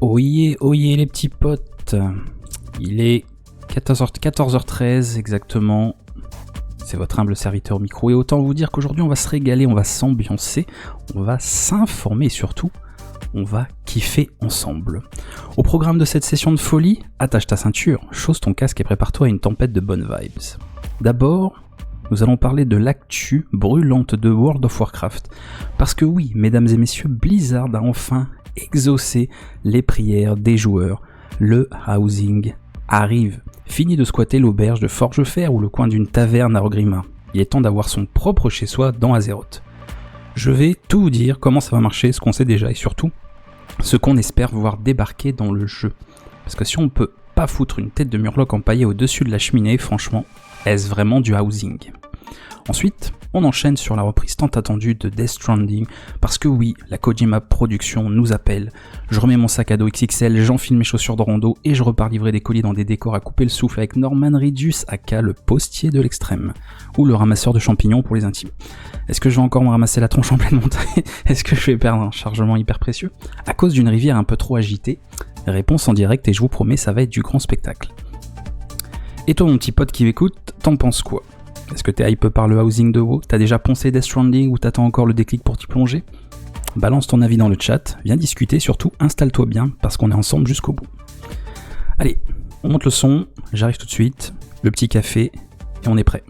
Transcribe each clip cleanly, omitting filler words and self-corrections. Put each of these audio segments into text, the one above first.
Oyez les petits potes, il est 14h13 exactement, c'est votre humble serviteur au micro et autant vous dire qu'aujourd'hui on va se régaler, on va s'ambiancer, on va s'informer et surtout on va kiffer ensemble. Au programme de cette session de folie, attache ta ceinture, chausse ton casque et prépare-toi à une tempête de bonnes vibes. D'abord, nous allons parler de l'actu brûlante de World of Warcraft, parce que oui, mesdames et messieurs, Blizzard a enfin exaucé les prières des joueurs. Le housing arrive. Fini de squatter l'auberge de Forgefer ou le coin d'une taverne à Orgrimmar. Il est temps d'avoir son propre chez-soi dans Azeroth. Je vais tout vous dire comment ça va marcher, ce qu'on sait déjà et surtout ce qu'on espère voir débarquer dans le jeu. Parce que si on peut pas foutre une tête de murloc empaillée au-dessus de la cheminée, franchement, est-ce vraiment du housing ? Ensuite, on enchaîne sur la reprise tant attendue de Death Stranding, parce que oui, la Kojima Production nous appelle. Je remets mon sac à dos XXL, j'enfile mes chaussures de rando et je repars livrer des colis dans des décors à couper le souffle avec Norman Reedus, aka le postier de l'extrême, ou le ramasseur de champignons pour les intimes. Est-ce que je vais encore me ramasser la tronche en pleine montagne ? Est-ce que je vais perdre un chargement hyper précieux à cause d'une rivière un peu trop agitée ? Réponse en direct et je vous promets, ça va être du grand spectacle. Et toi mon petit pote qui m'écoute, t'en penses quoi ? Est-ce que t'es hype par le housing de WoW ? T'as déjà poncé Death Stranding ou t'attends encore le déclic pour t'y plonger ? Balance ton avis dans le chat, viens discuter, surtout installe-toi bien parce qu'on est ensemble jusqu'au bout. Allez, on monte le son, j'arrive tout de suite, le petit café et on est prêt.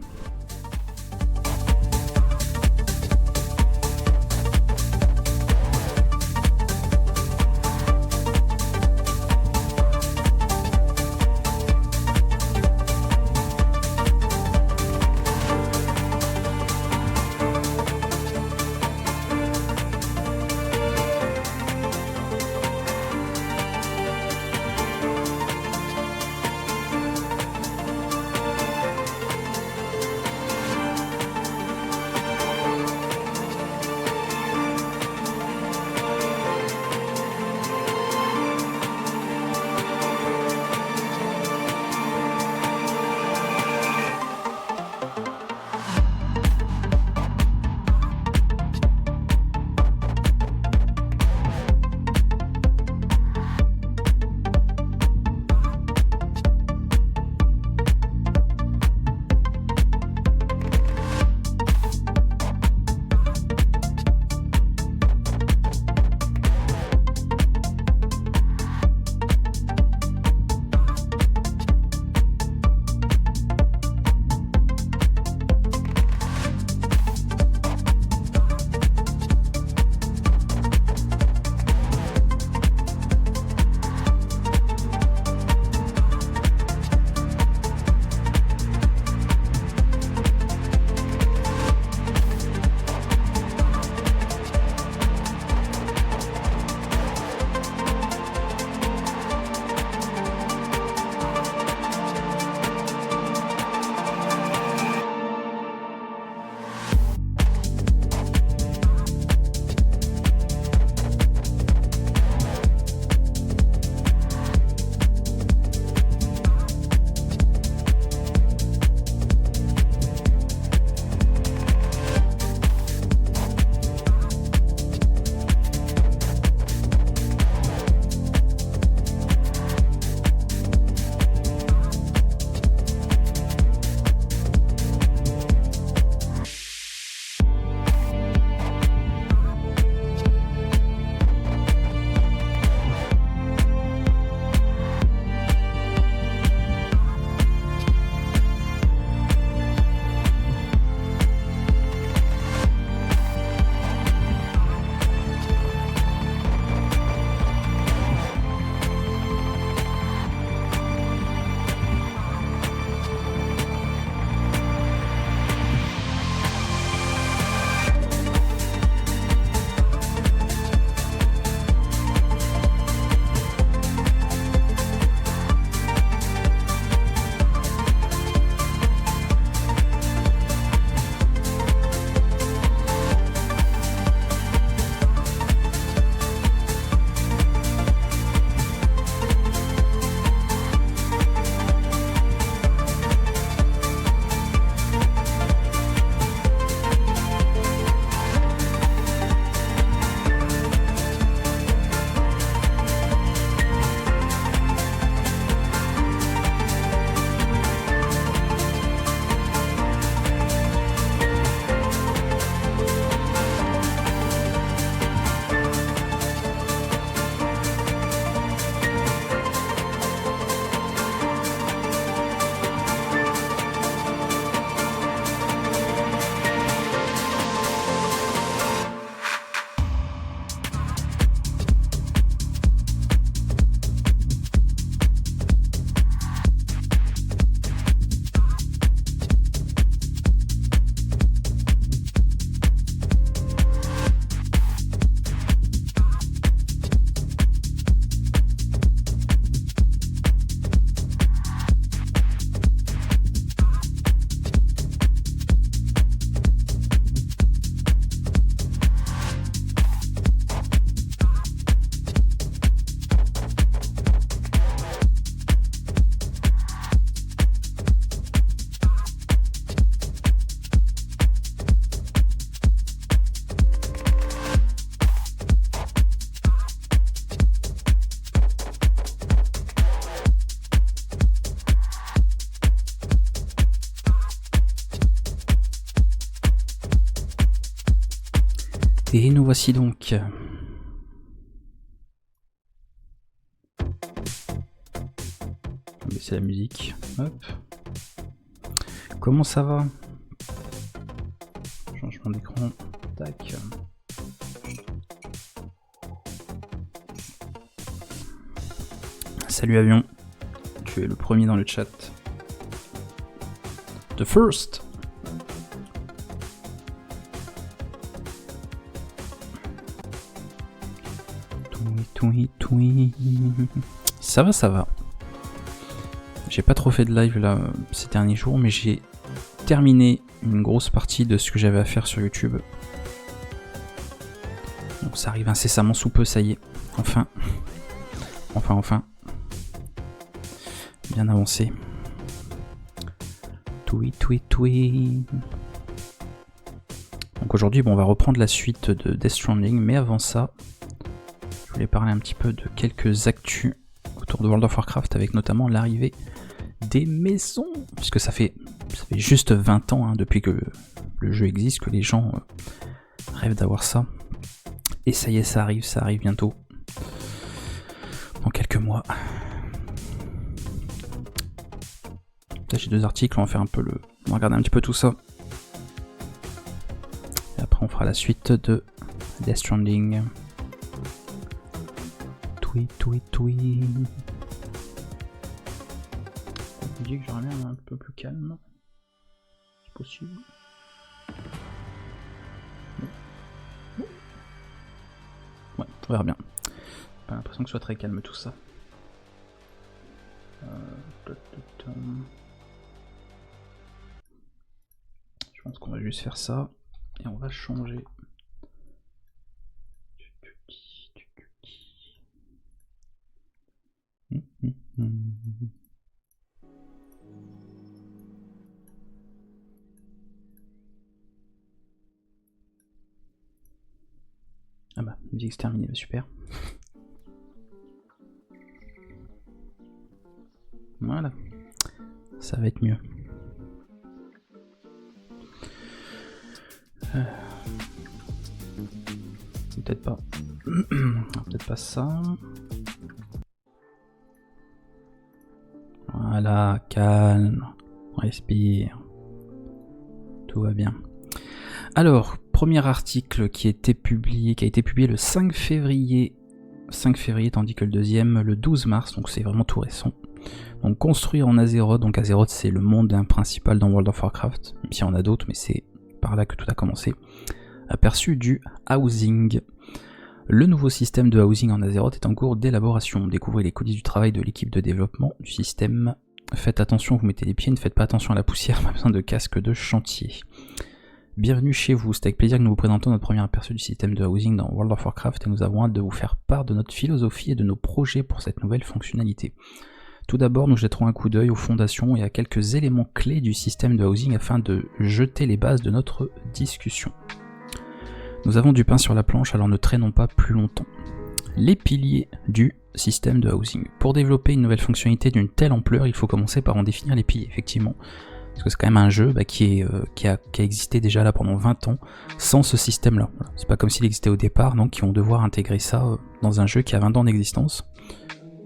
Et nous voici donc. On va baisser la musique. Hop. Comment ça va? Changement d'écran. Tac. Salut Avion. Tu es le premier dans le chat. The first. Ça va, ça va. J'ai pas trop fait de live là ces derniers jours, mais j'ai terminé une grosse partie de ce que j'avais à faire sur YouTube. Donc ça arrive incessamment sous peu, ça y est. Enfin. Bien avancé. Toui. Donc aujourd'hui, bon, on va reprendre la suite de Death Stranding, mais avant ça, je voulais parler un petit peu de quelques actus autour de World of Warcraft, avec notamment l'arrivée des maisons, puisque ça fait juste 20 ans depuis que le jeu existe, que les gens rêvent d'avoir ça. Et ça y est, ça arrive bientôt. Dans quelques mois. Là j'ai 2 articles, on va faire un peu on va regarder un petit peu tout ça. Et après on fera la suite de Death Stranding. Toui. Je dis que j'aurais bien un peu plus calme. Si possible. Ouais, on verra bien. Pas l'impression que ce soit très calme tout ça. Je pense qu'on va juste faire ça et on va changer. Ah bah, musique terminée, super. Voilà, ça va être mieux. Peut-être pas. Peut-être pas ça. Voilà, calme, respire. Tout va bien. Alors, premier article qui a été publié le 5 février, tandis que le deuxième le 12 mars, donc c'est vraiment tout récent. Donc construire en Azeroth, donc Azeroth c'est le monde principal dans World of Warcraft, même s'il y en a d'autres, mais c'est par là que tout a commencé. Aperçu du housing. Le nouveau système de housing en Azeroth est en cours d'élaboration. Découvrez les coulisses du travail de l'équipe de développement du système. Faites attention, vous mettez les pieds, ne faites pas attention à la poussière, pas besoin de casque de chantier. Bienvenue chez vous, c'est avec plaisir que nous vous présentons notre premier aperçu du système de housing dans World of Warcraft et nous avons hâte de vous faire part de notre philosophie et de nos projets pour cette nouvelle fonctionnalité. Tout d'abord, nous jetterons un coup d'œil aux fondations et à quelques éléments clés du système de housing afin de jeter les bases de notre discussion. Nous avons du pain sur la planche, alors ne traînons pas plus longtemps. Les piliers du système de housing. Pour développer une nouvelle fonctionnalité d'une telle ampleur, il faut commencer par en définir les piliers, effectivement. Parce que c'est quand même un jeu qui a existé déjà là pendant 20 ans sans ce système-là. Voilà. C'est pas comme s'il existait au départ, donc ils vont devoir intégrer ça dans un jeu qui a 20 ans d'existence.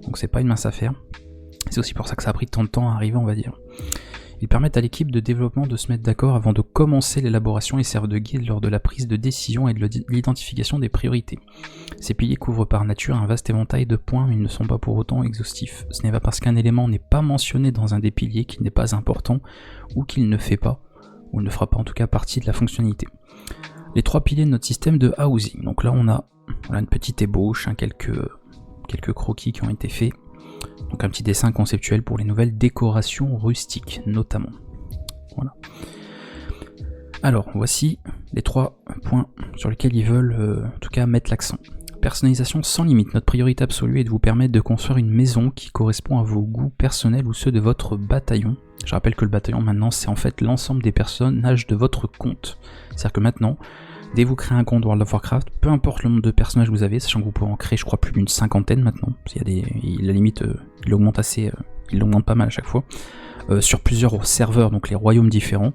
Donc c'est pas une mince affaire. C'est aussi pour ça que ça a pris tant de temps à arriver, on va dire. Ils permettent à l'équipe de développement de se mettre d'accord avant de commencer l'élaboration et servent de guide lors de la prise de décision et de l'identification des priorités. Ces piliers couvrent par nature un vaste éventail de points, mais ils ne sont pas pour autant exhaustifs. Ce n'est pas parce qu'un élément n'est pas mentionné dans un des piliers qu'il n'est pas important, ou qu'il ne fait pas, ou ne fera pas en tout cas partie de la fonctionnalité. Les 3 piliers de notre système de housing. Donc là on a une petite ébauche, quelques croquis qui ont été faits. Donc un petit dessin conceptuel pour les nouvelles décorations rustiques notamment. Voilà. Alors voici les 3 points sur lesquels ils veulent en tout cas mettre l'accent. Personnalisation sans limite. Notre priorité absolue est de vous permettre de construire une maison qui correspond à vos goûts personnels ou ceux de votre bataillon. Je rappelle que le bataillon maintenant c'est en fait l'ensemble des personnages de votre compte. C'est-à-dire que maintenant, dès que vous créez un compte World of Warcraft, peu importe le nombre de personnages que vous avez, sachant que vous pouvez en créer je crois plus d'une 50aine maintenant, parce qu'il y a la limite il augmente assez ils l'augmentent pas mal à chaque fois, sur plusieurs serveurs, donc les royaumes différents.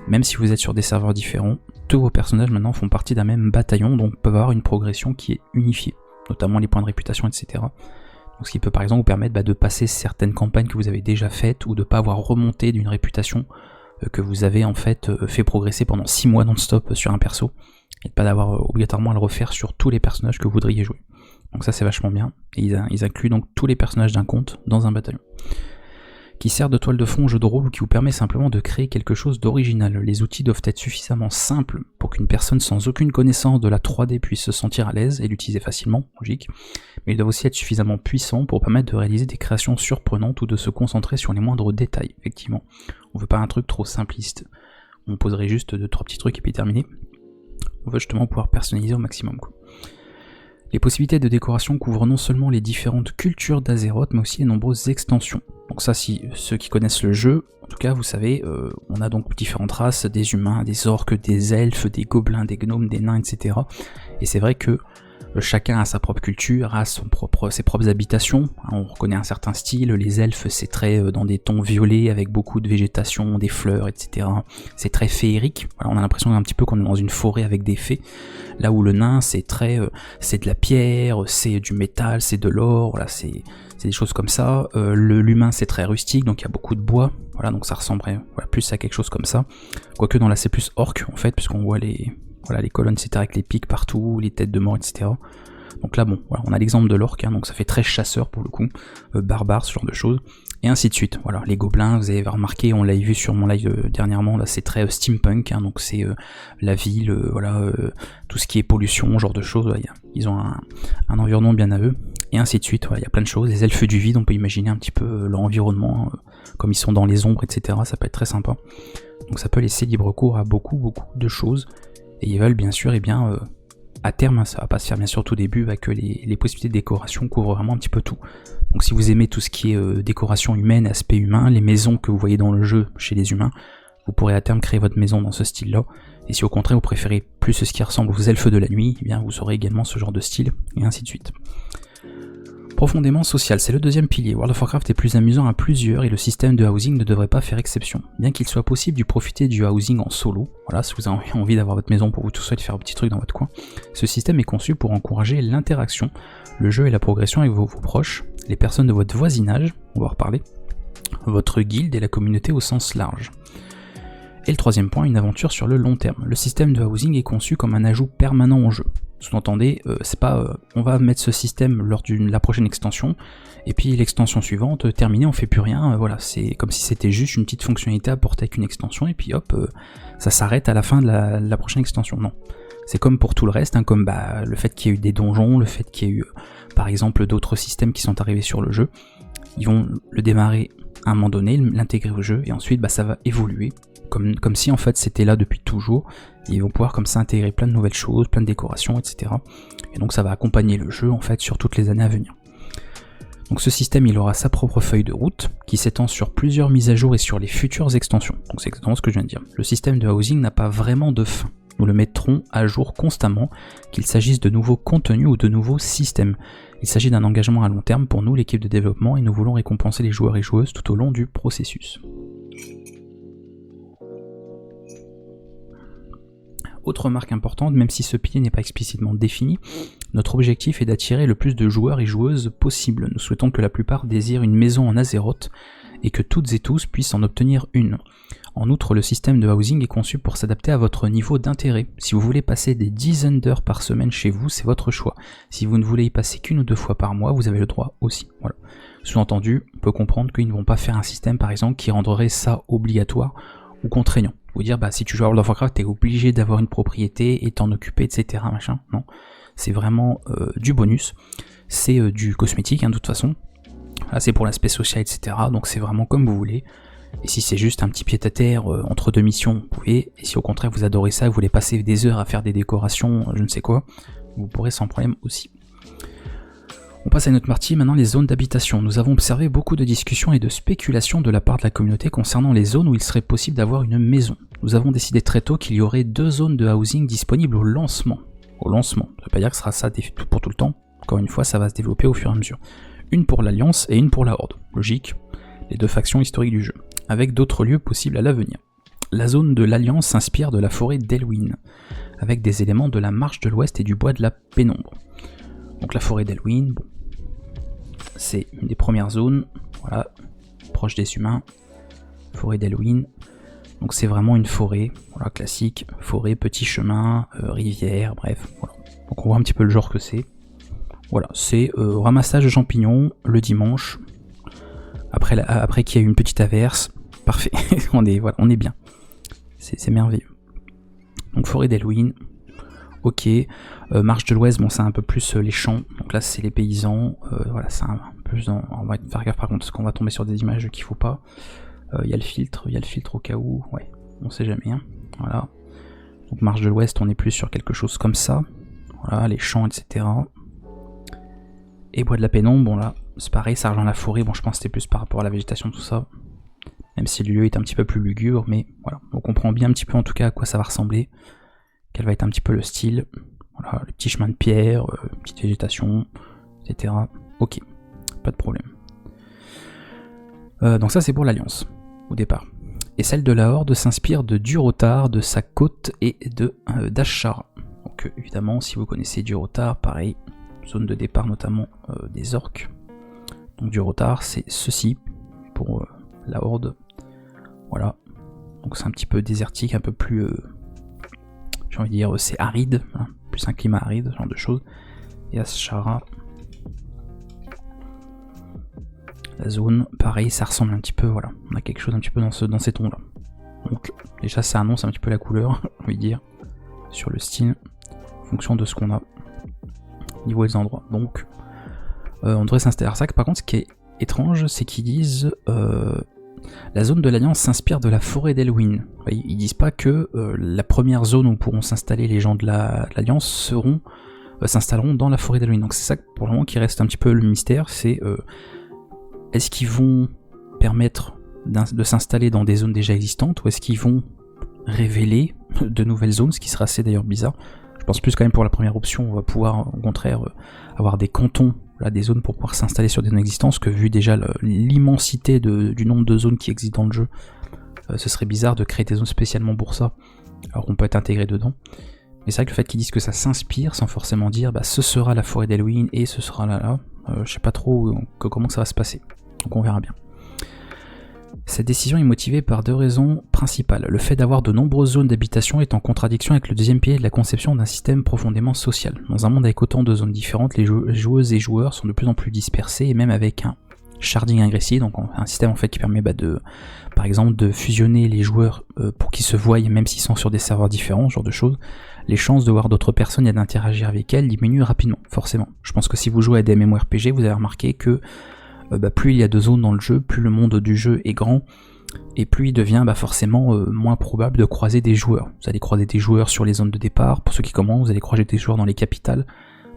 Même si vous êtes sur des serveurs différents, tous vos personnages maintenant font partie d'un même bataillon, donc peuvent avoir une progression qui est unifiée, notamment les points de réputation, etc. Donc ce qui peut par exemple vous permettre de passer certaines campagnes que vous avez déjà faites, ou de ne pas avoir remonté d'une réputation que vous avez en fait fait progresser pendant 6 mois non-stop sur un perso, et de pas d'avoir obligatoirement à le refaire sur tous les personnages que vous voudriez jouer. Donc ça c'est vachement bien, et ils incluent donc tous les personnages d'un compte dans un bataillon, qui sert de toile de fond au jeu de rôle ou qui vous permet simplement de créer quelque chose d'original. Les outils doivent être suffisamment simples pour qu'une personne sans aucune connaissance de la 3D puisse se sentir à l'aise et l'utiliser facilement, logique, mais ils doivent aussi être suffisamment puissants pour permettre de réaliser des créations surprenantes ou de se concentrer sur les moindres détails, effectivement. On veut pas un truc trop simpliste, on poserait juste 2-3 petits trucs et puis terminé. On veut justement pouvoir personnaliser au maximum, quoi. Les possibilités de décoration couvrent non seulement les différentes cultures d'Azeroth, mais aussi les nombreuses extensions. Donc ça, si ceux qui connaissent le jeu, en tout cas vous savez, on a donc différentes races, des humains, des orques, des elfes, des gobelins, des gnomes, des nains, etc. Et c'est vrai que chacun a sa propre culture, a ses propres habitations, on reconnaît un certain style, les elfes c'est très dans des tons violets avec beaucoup de végétation, des fleurs, etc. C'est très féerique, voilà, on a l'impression un petit peu qu'on est dans une forêt avec des fées, là où le nain c'est c'est de la pierre, c'est du métal, c'est de l'or, voilà, c'est des choses comme ça. L'humain c'est très rustique, donc il y a beaucoup de bois, voilà, donc ça ressemblerait plus à quelque chose comme ça, quoique dans là c'est plus orc en fait, puisqu'on voit les colonnes, etc., avec les pics partout, les têtes de mort, etc. Donc là, bon, voilà, on a l'exemple de l'orque, hein, donc ça fait très chasseur pour le coup, barbare, ce genre de choses, et ainsi de suite. Voilà, les gobelins, vous avez remarqué, on l'a vu sur mon live dernièrement, là c'est très steampunk, hein, donc c'est la ville, tout ce qui est pollution, genre de choses, voilà, ils ont un environnement bien à eux, et ainsi de suite. Voilà, il y a plein de choses, les elfes du vide, on peut imaginer un petit peu leur environnement, comme ils sont dans les ombres, etc., ça peut être très sympa. Donc ça peut laisser libre cours à beaucoup de choses. Et ils veulent bien sûr, à terme, ça va pas se faire bien sûr tout début, que les possibilités de décoration couvrent vraiment un petit peu tout. Donc si vous aimez tout ce qui est décoration humaine, aspect humain, les maisons que vous voyez dans le jeu chez les humains, vous pourrez à terme créer votre maison dans ce style-là. Et si au contraire vous préférez plus ce qui ressemble aux elfes de la nuit, eh bien vous aurez également ce genre de style, et ainsi de suite. Profondément social, c'est le deuxième pilier. World of Warcraft est plus amusant à plusieurs et le système de housing ne devrait pas faire exception. Bien qu'il soit possible de profiter du housing en solo, voilà, si vous avez envie d'avoir votre maison pour vous tout seul, de faire un petit truc dans votre coin, ce système est conçu pour encourager l'interaction, le jeu et la progression avec vos proches, les personnes de votre voisinage, on va en reparler, votre guilde et la communauté au sens large. Et le troisième point, une aventure sur le long terme. Le système de housing est conçu comme un ajout permanent au jeu. Sous-entendez, c'est pas on va mettre ce système lors de la prochaine extension, et puis l'extension suivante, terminée, on fait plus rien, voilà, c'est comme si c'était juste une petite fonctionnalité apportée avec une extension, et puis hop, ça s'arrête à la fin de la prochaine extension. Non. C'est comme pour tout le reste, hein, comme le fait qu'il y ait eu des donjons, le fait qu'il y ait eu, par exemple, d'autres systèmes qui sont arrivés sur le jeu, ils vont le démarrer à un moment donné, l'intégrer au jeu, et ensuite ça va évoluer, comme si en fait c'était là depuis toujours, et ils vont pouvoir comme ça intégrer plein de nouvelles choses, plein de décorations, etc. Et donc ça va accompagner le jeu en fait sur toutes les années à venir. Donc ce système il aura sa propre feuille de route, qui s'étend sur plusieurs mises à jour et sur les futures extensions. Donc c'est exactement ce que je viens de dire. Le système de housing n'a pas vraiment de fin. Nous le mettrons à jour constamment, qu'il s'agisse de nouveaux contenus ou de nouveaux systèmes. Il s'agit d'un engagement à long terme pour nous, l'équipe de développement, et nous voulons récompenser les joueurs et joueuses tout au long du processus. Autre remarque importante, même si ce pilier n'est pas explicitement défini, notre objectif est d'attirer le plus de joueurs et joueuses possible. Nous souhaitons que la plupart désirent une maison en Azeroth et que toutes et tous puissent en obtenir une. En outre, le système de housing est conçu pour s'adapter à votre niveau d'intérêt. Si vous voulez passer des dizaines d'heures par semaine chez vous, c'est votre choix. Si vous ne voulez y passer qu'une ou deux fois par mois, vous avez le droit aussi. Voilà. Sous-entendu, on peut comprendre qu'ils ne vont pas faire un système par exemple qui rendrait ça obligatoire ou contraignant. Vous dire si tu joues à World of Warcraft, t'es obligé d'avoir une propriété et t'en occuper, etc. Machin. Non, c'est vraiment du bonus. C'est du cosmétique, hein, de toute façon. Là, c'est pour l'aspect social, etc. Donc c'est vraiment comme vous voulez. Et si c'est juste un petit pied-à-terre entre deux missions, vous pouvez. Et si au contraire vous adorez ça, vous voulez passer des heures à faire des décorations, je ne sais quoi, vous pourrez sans problème aussi. On passe à une autre partie, maintenant les zones d'habitation. Nous avons observé beaucoup de discussions et de spéculations de la part de la communauté concernant les zones où il serait possible d'avoir une maison. Nous avons décidé très tôt qu'il y aurait 2 zones de housing disponibles au lancement. Au lancement, ça veut pas dire que ce sera ça pour tout le temps. Encore une fois, ça va se développer au fur et à mesure. Une pour l'Alliance et une pour la Horde. Logique. les 2 factions historiques du jeu, avec d'autres lieux possibles à l'avenir. La zone de l'Alliance s'inspire de la forêt d'Elwyn, avec des éléments de la Marche de l'Ouest et du bois de la Pénombre. Donc la forêt d'Elwyn, bon, c'est une des premières zones, voilà, proche des humains, forêt d'Elwyn. Donc c'est vraiment une forêt, voilà, classique, forêt, petit chemin, rivière, bref, voilà. Donc on voit un petit peu le genre que c'est. Voilà, c'est ramassage de champignons le dimanche, après qu'il y a eu une petite averse, parfait, on est bien, c'est merveilleux. Donc forêt d'Elwyn, ok, Marche de l'Ouest, bon c'est un peu plus les champs, donc là c'est les paysans, voilà, c'est un peu plus dans, on va faire gaffe par contre parce qu'on va tomber sur des images qu'il faut pas. Il y a le filtre au cas où, ouais, on sait jamais, hein. Voilà. Donc Marche de l'Ouest, on est plus sur quelque chose comme ça, voilà, les champs, etc. Et bois de la Pénombre, bon là, c'est pareil, ça rejoint la forêt, bon je pense que c'était plus par rapport à la végétation, tout ça, même si le lieu est un petit peu plus lugubre, mais voilà, on comprend bien un petit peu en tout cas à quoi ça va ressembler, quel va être un petit peu le style, voilà, les petits chemins de pierre, petite végétation, etc. Ok, pas de problème. Donc ça c'est pour l'Alliance, au départ. Et celle de la Horde s'inspire de Durotar, de sa côte et d'Ashara. Donc évidemment, si vous connaissez Durotar, pareil, zone de départ notamment des orques. Donc Durotar, c'est ceci pour la Horde. Voilà. Donc c'est un petit peu désertique, un peu plus, j'ai envie de dire, c'est aride, hein, plus un climat aride, ce genre de choses. Et Ashara, la zone, pareil, ça ressemble un petit peu, voilà, on a quelque chose un petit peu dans ces tons là. Donc déjà ça annonce un petit peu la couleur, j'ai envie de dire, sur le style, en fonction de ce qu'on a au niveau des endroits. Donc on devrait s'installer à ça. Par contre ce qui est étrange, c'est qu'ils disent la zone de l'Alliance s'inspire de la forêt d'Elwyn. Ils disent pas que la première zone où pourront s'installer les gens de l'Alliance s'installeront dans la forêt d'Elwyn. Donc c'est ça pour le moment qui reste un petit peu le mystère, c'est est-ce qu'ils vont permettre de s'installer dans des zones déjà existantes ou est-ce qu'ils vont révéler de nouvelles zones, ce qui sera assez d'ailleurs bizarre. Je pense plus quand même pour la première option, on va pouvoir au contraire avoir des cantons, là, des zones pour pouvoir s'installer sur des zones existantes, que vu déjà l'immensité du nombre de zones qui existent dans le jeu, ce serait bizarre de créer des zones spécialement pour ça, alors qu'on peut être intégré dedans. Mais c'est vrai que le fait qu'ils disent que ça s'inspire sans forcément dire bah, ce sera la forêt d'Elwyn et ce sera là, je sais pas trop comment ça va se passer. Donc on verra bien. Cette décision est motivée par 2 raisons principales. Le fait d'avoir de nombreuses zones d'habitation est en contradiction avec le deuxième pilier de la conception d'un système profondément social. Dans un monde avec autant de zones différentes, les joueuses et joueurs sont de plus en plus dispersés, et même avec un sharding agressif, donc un système en fait qui permet par exemple de fusionner les joueurs pour qu'ils se voient même s'ils sont sur des serveurs différents, ce genre de choses, les chances de voir d'autres personnes et d'interagir avec elles diminuent rapidement, forcément. Je pense que si vous jouez à des MMORPG, vous avez remarqué que plus il y a de zones dans le jeu, plus le monde du jeu est grand, et plus il devient forcément moins probable de croiser des joueurs. Vous allez croiser des joueurs sur les zones de départ, pour ceux qui commencent, vous allez croiser des joueurs dans les capitales.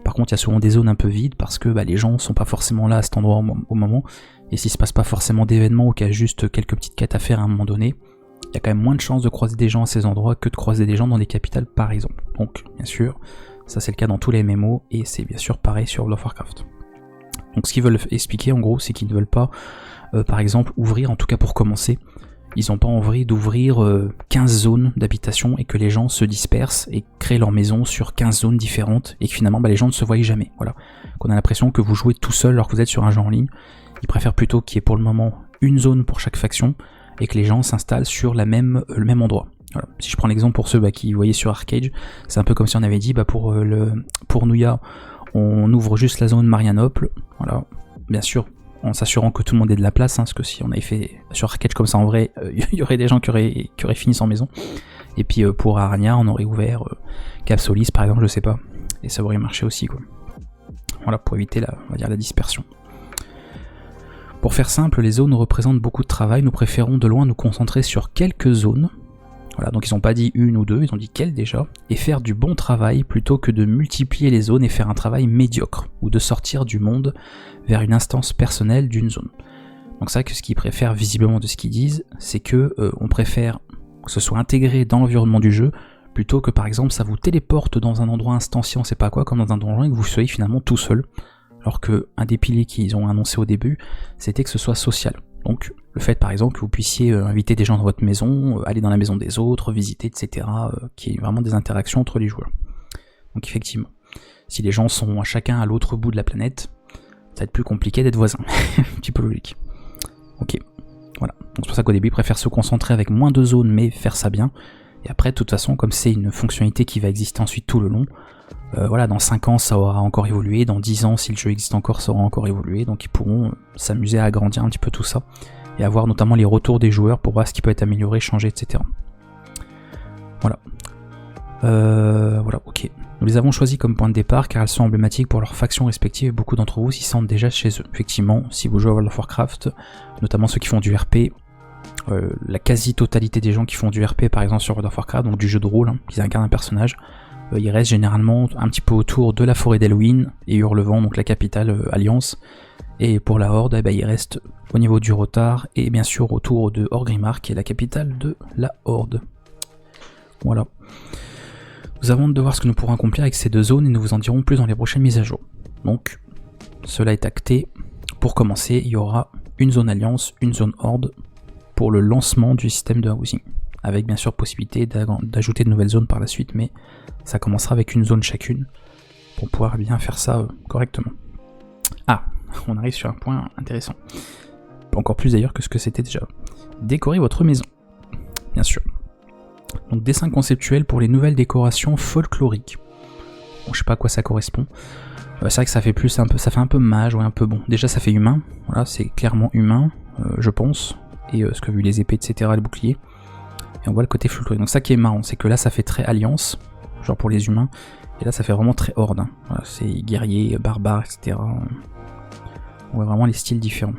Par contre, il y a souvent des zones un peu vides, parce que les gens sont pas forcément là à cet endroit au moment, et s'il se passe pas forcément d'événements ou qu'il y a juste quelques petites quêtes à faire à un moment donné, il y a quand même moins de chances de croiser des gens à ces endroits que de croiser des gens dans des capitales par exemple. Donc, bien sûr, ça c'est le cas dans tous les MMO, et c'est bien sûr pareil sur World of Warcraft. Donc ce qu'ils veulent expliquer en gros, c'est qu'ils ne veulent pas, par exemple, ouvrir, en tout cas pour commencer, ils n'ont pas envie d'ouvrir 15 zones d'habitation et que les gens se dispersent et créent leur maison sur 15 zones différentes et que finalement les gens ne se voient jamais. Voilà. Qu'on a l'impression que vous jouez tout seul alors que vous êtes sur un jeu en ligne. Ils préfèrent plutôt qu'il y ait pour le moment une zone pour chaque faction et que les gens s'installent sur le même endroit. Voilà. Si je prends l'exemple pour ceux qui voyaient sur Arcade, c'est un peu comme si on avait dit pour Nouya, on ouvre juste la zone Marianople, voilà, bien sûr, en s'assurant que tout le monde ait de la place, parce que si on avait fait sur Arcade comme ça en vrai, il y aurait des gens qui auraient fini sans maison. Et puis pour Arania, on aurait ouvert Cap Solis par exemple, je sais pas, et ça aurait marché aussi, quoi. Voilà, pour éviter la dispersion. Pour faire simple, les zones représentent beaucoup de travail, nous préférons de loin nous concentrer sur quelques zones. Voilà, donc ils n'ont pas dit une ou deux, ils ont dit quelle déjà, et faire du bon travail plutôt que de multiplier les zones et faire un travail médiocre, ou de sortir du monde vers une instance personnelle d'une zone. Donc c'est vrai que ce qu'ils préfèrent visiblement de ce qu'ils disent, c'est que on préfère que ce soit intégré dans l'environnement du jeu, plutôt que par exemple ça vous téléporte dans un endroit instancié, on sait pas quoi, comme dans un donjon, et que vous soyez finalement tout seul. alors que un des piliers qu'ils ont annoncé au début, c'était que ce soit social. Donc le fait par exemple que vous puissiez inviter des gens dans votre maison, aller dans la maison des autres, visiter, etc., qu'il y ait vraiment des interactions entre les joueurs. Donc effectivement, si les gens sont chacun à l'autre bout de la planète, ça va être plus compliqué d'être voisins. Un petit peu logique. Ok, voilà. Donc c'est pour ça qu'au début, ils préfèrent se concentrer avec moins de zones, mais faire ça bien. Et après, de toute façon, comme c'est une fonctionnalité qui va exister ensuite tout le long, voilà, dans 5 ans, ça aura encore évolué. Dans 10 ans, si le jeu existe encore, ça aura encore évolué. Donc ils pourront s'amuser à agrandir un petit peu tout ça. Et avoir notamment les retours des joueurs pour voir ce qui peut être amélioré, changé, etc. Voilà. Voilà, ok. Nous les avons choisis comme point de départ car elles sont emblématiques pour leurs factions respectives et beaucoup d'entre vous s'y sentent déjà chez eux. Effectivement, si vous jouez à World of Warcraft, notamment ceux qui font du RP, la quasi-totalité des gens qui font du RP par exemple sur World of Warcraft, donc du jeu de rôle, hein, qui incarnent un personnage, ils restent généralement un petit peu autour de la forêt d'Halloween et Hurlevent, donc la capitale Alliance. Et pour la Horde, ils restent au niveau du Rotar et bien sûr autour de Orgrimmar qui est la capitale de la Horde. Voilà. Nous avons hâte de voir ce que nous pourrons accomplir avec ces deux zones et nous vous en dirons plus dans les prochaines mises à jour. Donc, cela est acté. Pour commencer, il y aura une zone Alliance, une zone Horde pour le lancement du système de housing. Avec bien sûr possibilité d'ajouter de nouvelles zones par la suite, mais ça commencera avec une zone chacune pour pouvoir bien faire ça correctement. Ah, on arrive sur un point intéressant. Encore plus d'ailleurs que ce que c'était déjà. Décorer votre maison, bien sûr. Donc dessin conceptuel pour les nouvelles décorations folkloriques. Bon, je sais pas à quoi ça correspond. C'est vrai que ça fait plus un peu, ça fait un peu mage, ouais, un peu bon. Déjà ça fait humain, voilà, c'est clairement humain, je pense. Et ce que vu les épées, etc., les boucliers. Et on voit le côté folklorique. Donc ça qui est marrant, c'est que là ça fait très alliance, genre pour les humains. Et là ça fait vraiment très horde. Hein. Voilà, c'est guerrier, barbare, etc. On voit vraiment les styles différents.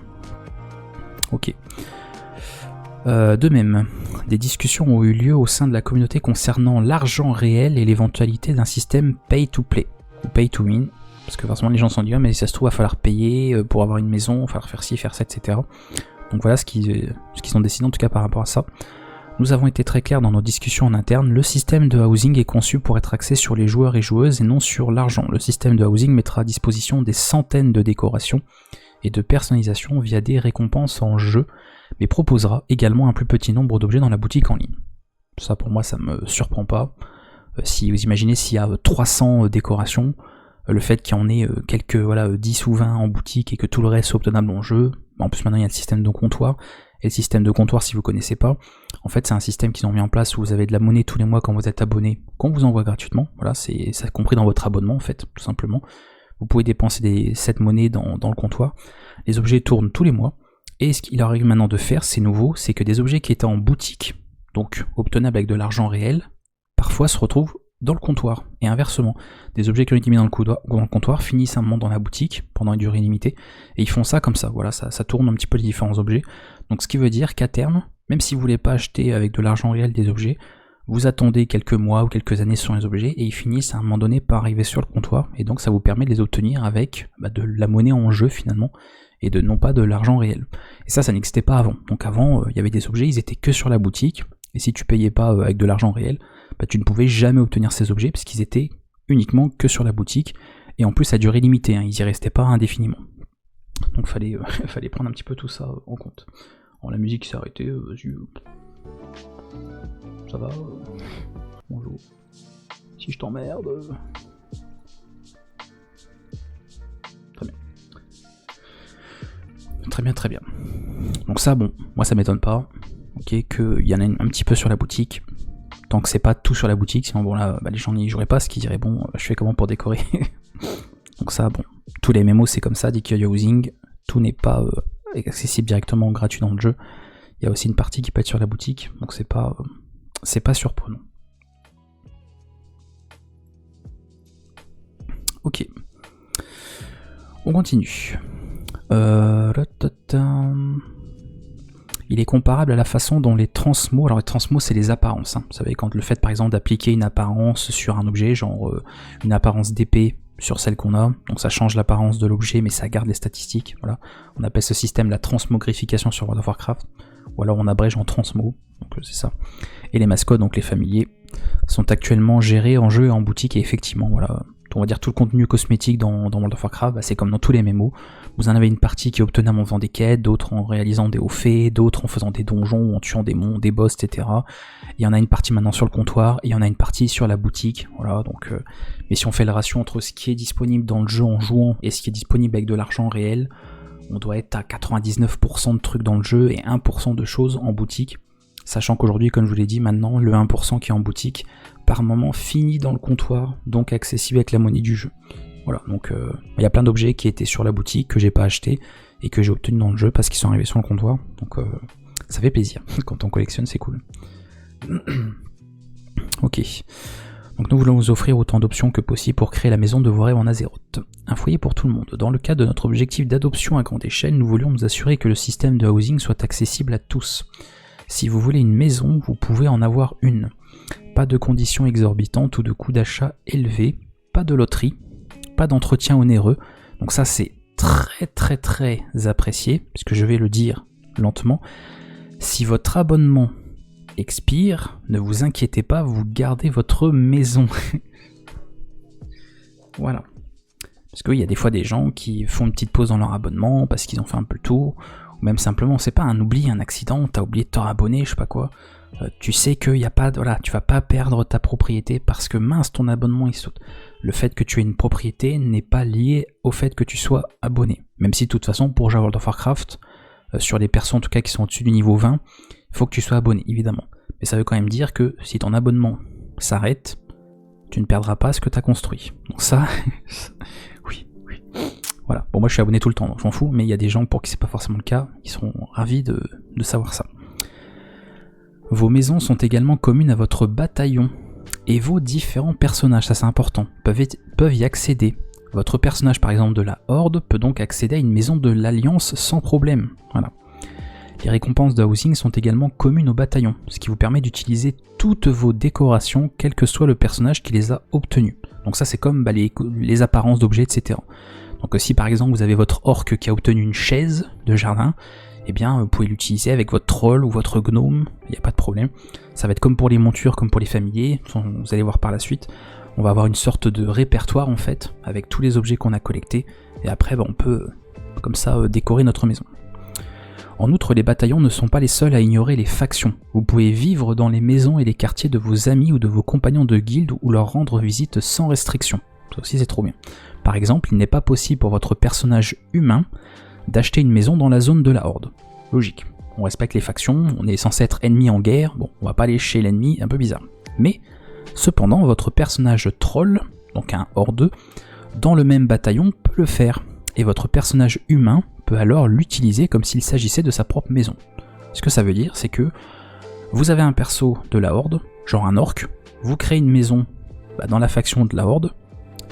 Ok. De même, des discussions ont eu lieu au sein de la communauté concernant l'argent réel et l'éventualité d'un système pay to play, ou pay to win, parce que forcément les gens se sont dit, mais si ça se trouve, il va falloir payer pour avoir une maison, il va falloir faire ci, faire ça, etc. Donc voilà ce qu'ils ont décidé en tout cas par rapport à ça. Nous avons été très clairs dans nos discussions en interne, le système de housing est conçu pour être axé sur les joueurs et joueuses et non sur l'argent. Le système de housing mettra à disposition des centaines de décorations et de personnalisation via des récompenses en jeu, mais proposera également un plus petit nombre d'objets dans la boutique en ligne. Ça pour moi ça me surprend pas. Si vous imaginez s'il y a 300 décorations, le fait qu'il y en ait quelques 10 ou 20 en boutique et que tout le reste soit obtenable en jeu, en plus maintenant il y a le système de comptoir, et le système de comptoir si vous connaissez pas, en fait c'est un système qu'ils ont mis en place où vous avez de la monnaie tous les mois quand vous êtes abonné, qu'on vous envoie gratuitement, voilà, c'est compris dans votre abonnement en fait, tout simplement. Vous pouvez dépenser cette monnaie dans le comptoir, les objets tournent tous les mois, et ce qu'il arrive maintenant de faire, c'est nouveau, c'est que des objets qui étaient en boutique, donc obtenables avec de l'argent réel, parfois se retrouvent dans le comptoir, et inversement. Des objets qui ont été mis dans le comptoir finissent un moment dans la boutique, pendant une durée limitée, et ils font ça comme ça, voilà, ça tourne un petit peu les différents objets. Donc ce qui veut dire qu'à terme, même si vous voulez pas acheter avec de l'argent réel des objets, vous attendez quelques mois ou quelques années sur les objets, et ils finissent à un moment donné par arriver sur le comptoir, et donc ça vous permet de les obtenir avec de la monnaie en jeu finalement, et non pas de l'argent réel. Et ça n'existait pas avant. Donc avant, il y avait des objets, ils étaient que sur la boutique, et si tu payais pas avec de l'argent réel, tu ne pouvais jamais obtenir ces objets, parce qu'ils étaient uniquement que sur la boutique, et en plus à durée limitée, hein, ils y restaient pas indéfiniment. Donc fallait prendre un petit peu tout ça en compte. Alors, la musique s'est arrêtée, vas-y. Ça va bonjour. Si je t'emmerde. Très bien. Très bien, très bien. Donc ça, bon, moi ça m'étonne pas. Ok, qu'il y en a un petit peu sur la boutique. Tant que c'est pas tout sur la boutique, sinon bon là, les gens n'y joueraient pas, ce qui diraient bon, je fais comment pour décorer. Donc ça, bon, tous les MMO c'est comme ça, dès qu'il y a housing, tout n'est pas accessible directement gratuit dans le jeu. Il y a aussi une partie qui peut être sur la boutique, donc c'est pas surprenant. Ok. On continue. Il est comparable à la façon dont les transmos, alors les transmos c'est les apparences, hein. Vous savez quand le fait par exemple d'appliquer une apparence sur un objet, genre une apparence d'épée sur celle qu'on a, donc ça change l'apparence de l'objet mais ça garde les statistiques, voilà. On appelle ce système la transmogrification sur World of Warcraft, ou alors on abrège en transmo, donc c'est ça. Et les mascottes, donc les familiers, sont actuellement gérés en jeu et en boutique, et effectivement voilà, on va dire tout le contenu cosmétique dans World of Warcraft, c'est comme dans tous les MMO. Vous en avez une partie qui est obtenue en faisant des quêtes, d'autres en réalisant des hauts faits, d'autres en faisant des donjons, en tuant des boss, etc. Il y en a une partie maintenant sur le comptoir, et il y en a une partie sur la boutique. Voilà, donc, mais si on fait le ratio entre ce qui est disponible dans le jeu en jouant et ce qui est disponible avec de l'argent réel, on doit être à 99% de trucs dans le jeu et 1% de choses en boutique. Sachant qu'aujourd'hui, comme je vous l'ai dit, maintenant, le 1% qui est en boutique, par moment, finit dans le comptoir, donc accessible avec la monnaie du jeu. Voilà, donc il y a plein d'objets qui étaient sur la boutique, que j'ai pas acheté, et que j'ai obtenus dans le jeu parce qu'ils sont arrivés sur le comptoir. Donc ça fait plaisir, quand on collectionne, c'est cool. Ok. Donc nous voulons vous offrir autant d'options que possible pour créer la maison de vos rêves en Azeroth. Un foyer pour tout le monde. Dans le cadre de notre objectif d'adoption à grande échelle, nous voulions nous assurer que le système de housing soit accessible à tous. Si vous voulez une maison, vous pouvez en avoir une. Pas de conditions exorbitantes ou de coûts d'achat élevés, pas de loterie, pas d'entretien onéreux. Donc ça c'est très très très apprécié, puisque je vais le dire lentement. Si votre abonnement expire, ne vous inquiétez pas, vous gardez votre maison. Voilà. Parce qu'il y a des fois des gens qui font une petite pause dans leur abonnement parce qu'ils ont fait un peu le tour, ou même simplement, c'est pas un oubli, un accident, t'as oublié de te réabonner, je sais pas quoi. Tu sais qu'il y a pas, voilà, tu vas pas perdre ta propriété parce que mince, ton abonnement il saute. Le fait que tu aies une propriété n'est pas lié au fait que tu sois abonné. Même si de toute façon, pour jouer à World of Warcraft, sur les persos en tout cas qui sont au-dessus du niveau 20, il faut que tu sois abonné, évidemment. Mais ça veut quand même dire que si ton abonnement s'arrête, tu ne perdras pas ce que tu as construit. Donc ça, oui. Voilà. Bon, moi je suis abonné tout le temps, donc je m'en fous, mais il y a des gens pour qui c'est pas forcément le cas, qui seront ravis de savoir ça. Vos maisons sont également communes à votre bataillon, et vos différents personnages, ça c'est important, peuvent y accéder. Votre personnage par exemple de la Horde peut donc accéder à une maison de l'Alliance sans problème. Voilà. Les récompenses de housing sont également communes au bataillon, ce qui vous permet d'utiliser toutes vos décorations, quel que soit le personnage qui les a obtenues. Donc ça c'est comme les apparences d'objets, etc. Donc si par exemple vous avez votre orc qui a obtenu une chaise de jardin, eh bien vous pouvez l'utiliser avec votre troll ou votre gnome, il n'y a pas de problème. Ça va être comme pour les montures, comme pour les familiers, vous allez voir par la suite. On va avoir une sorte de répertoire en fait, avec tous les objets qu'on a collectés, et après on peut comme ça décorer notre maison. En outre, les bataillons ne sont pas les seuls à ignorer les factions. Vous pouvez vivre dans les maisons et les quartiers de vos amis ou de vos compagnons de guilde ou leur rendre visite sans restriction. Ça aussi c'est trop bien. Par exemple, il n'est pas possible pour votre personnage humain d'acheter une maison dans la zone de la Horde. Logique. On respecte les factions, on est censé être ennemi en guerre, bon, on va pas aller chez l'ennemi, un peu bizarre. Mais, cependant, votre personnage troll, donc un hordeux, dans le même bataillon peut le faire. Et votre personnage humain peut alors l'utiliser comme s'il s'agissait de sa propre maison. Ce que ça veut dire, c'est que vous avez un perso de la Horde, genre un orc, vous créez une maison dans la faction de la Horde,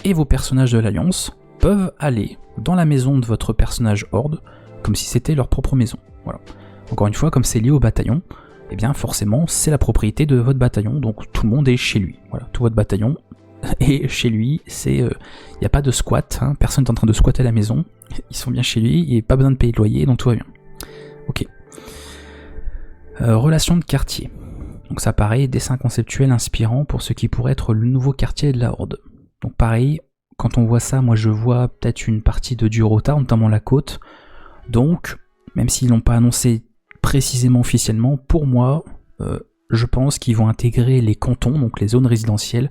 et vos personnages de l'Alliance peuvent aller dans la maison de votre personnage Horde, comme si c'était leur propre maison. Voilà. Encore une fois, comme c'est lié au bataillon, eh bien forcément c'est la propriété de votre bataillon, donc tout le monde est chez lui. Voilà, tout votre bataillon est chez lui, il n'y a pas de squat, hein, personne n'est en train de squatter la maison, ils sont bien chez lui, il n'y a pas besoin de payer de loyer, donc tout va bien. Ok. Relation de quartier. Donc ça pareil, dessin conceptuel inspirant pour ce qui pourrait être le nouveau quartier de la Horde. Donc pareil, quand on voit ça, moi je vois peut-être une partie de Durotar, notamment la côte. Donc, même s'ils n'ont pas annoncé précisément officiellement, pour moi, je pense qu'ils vont intégrer les cantons, donc les zones résidentielles,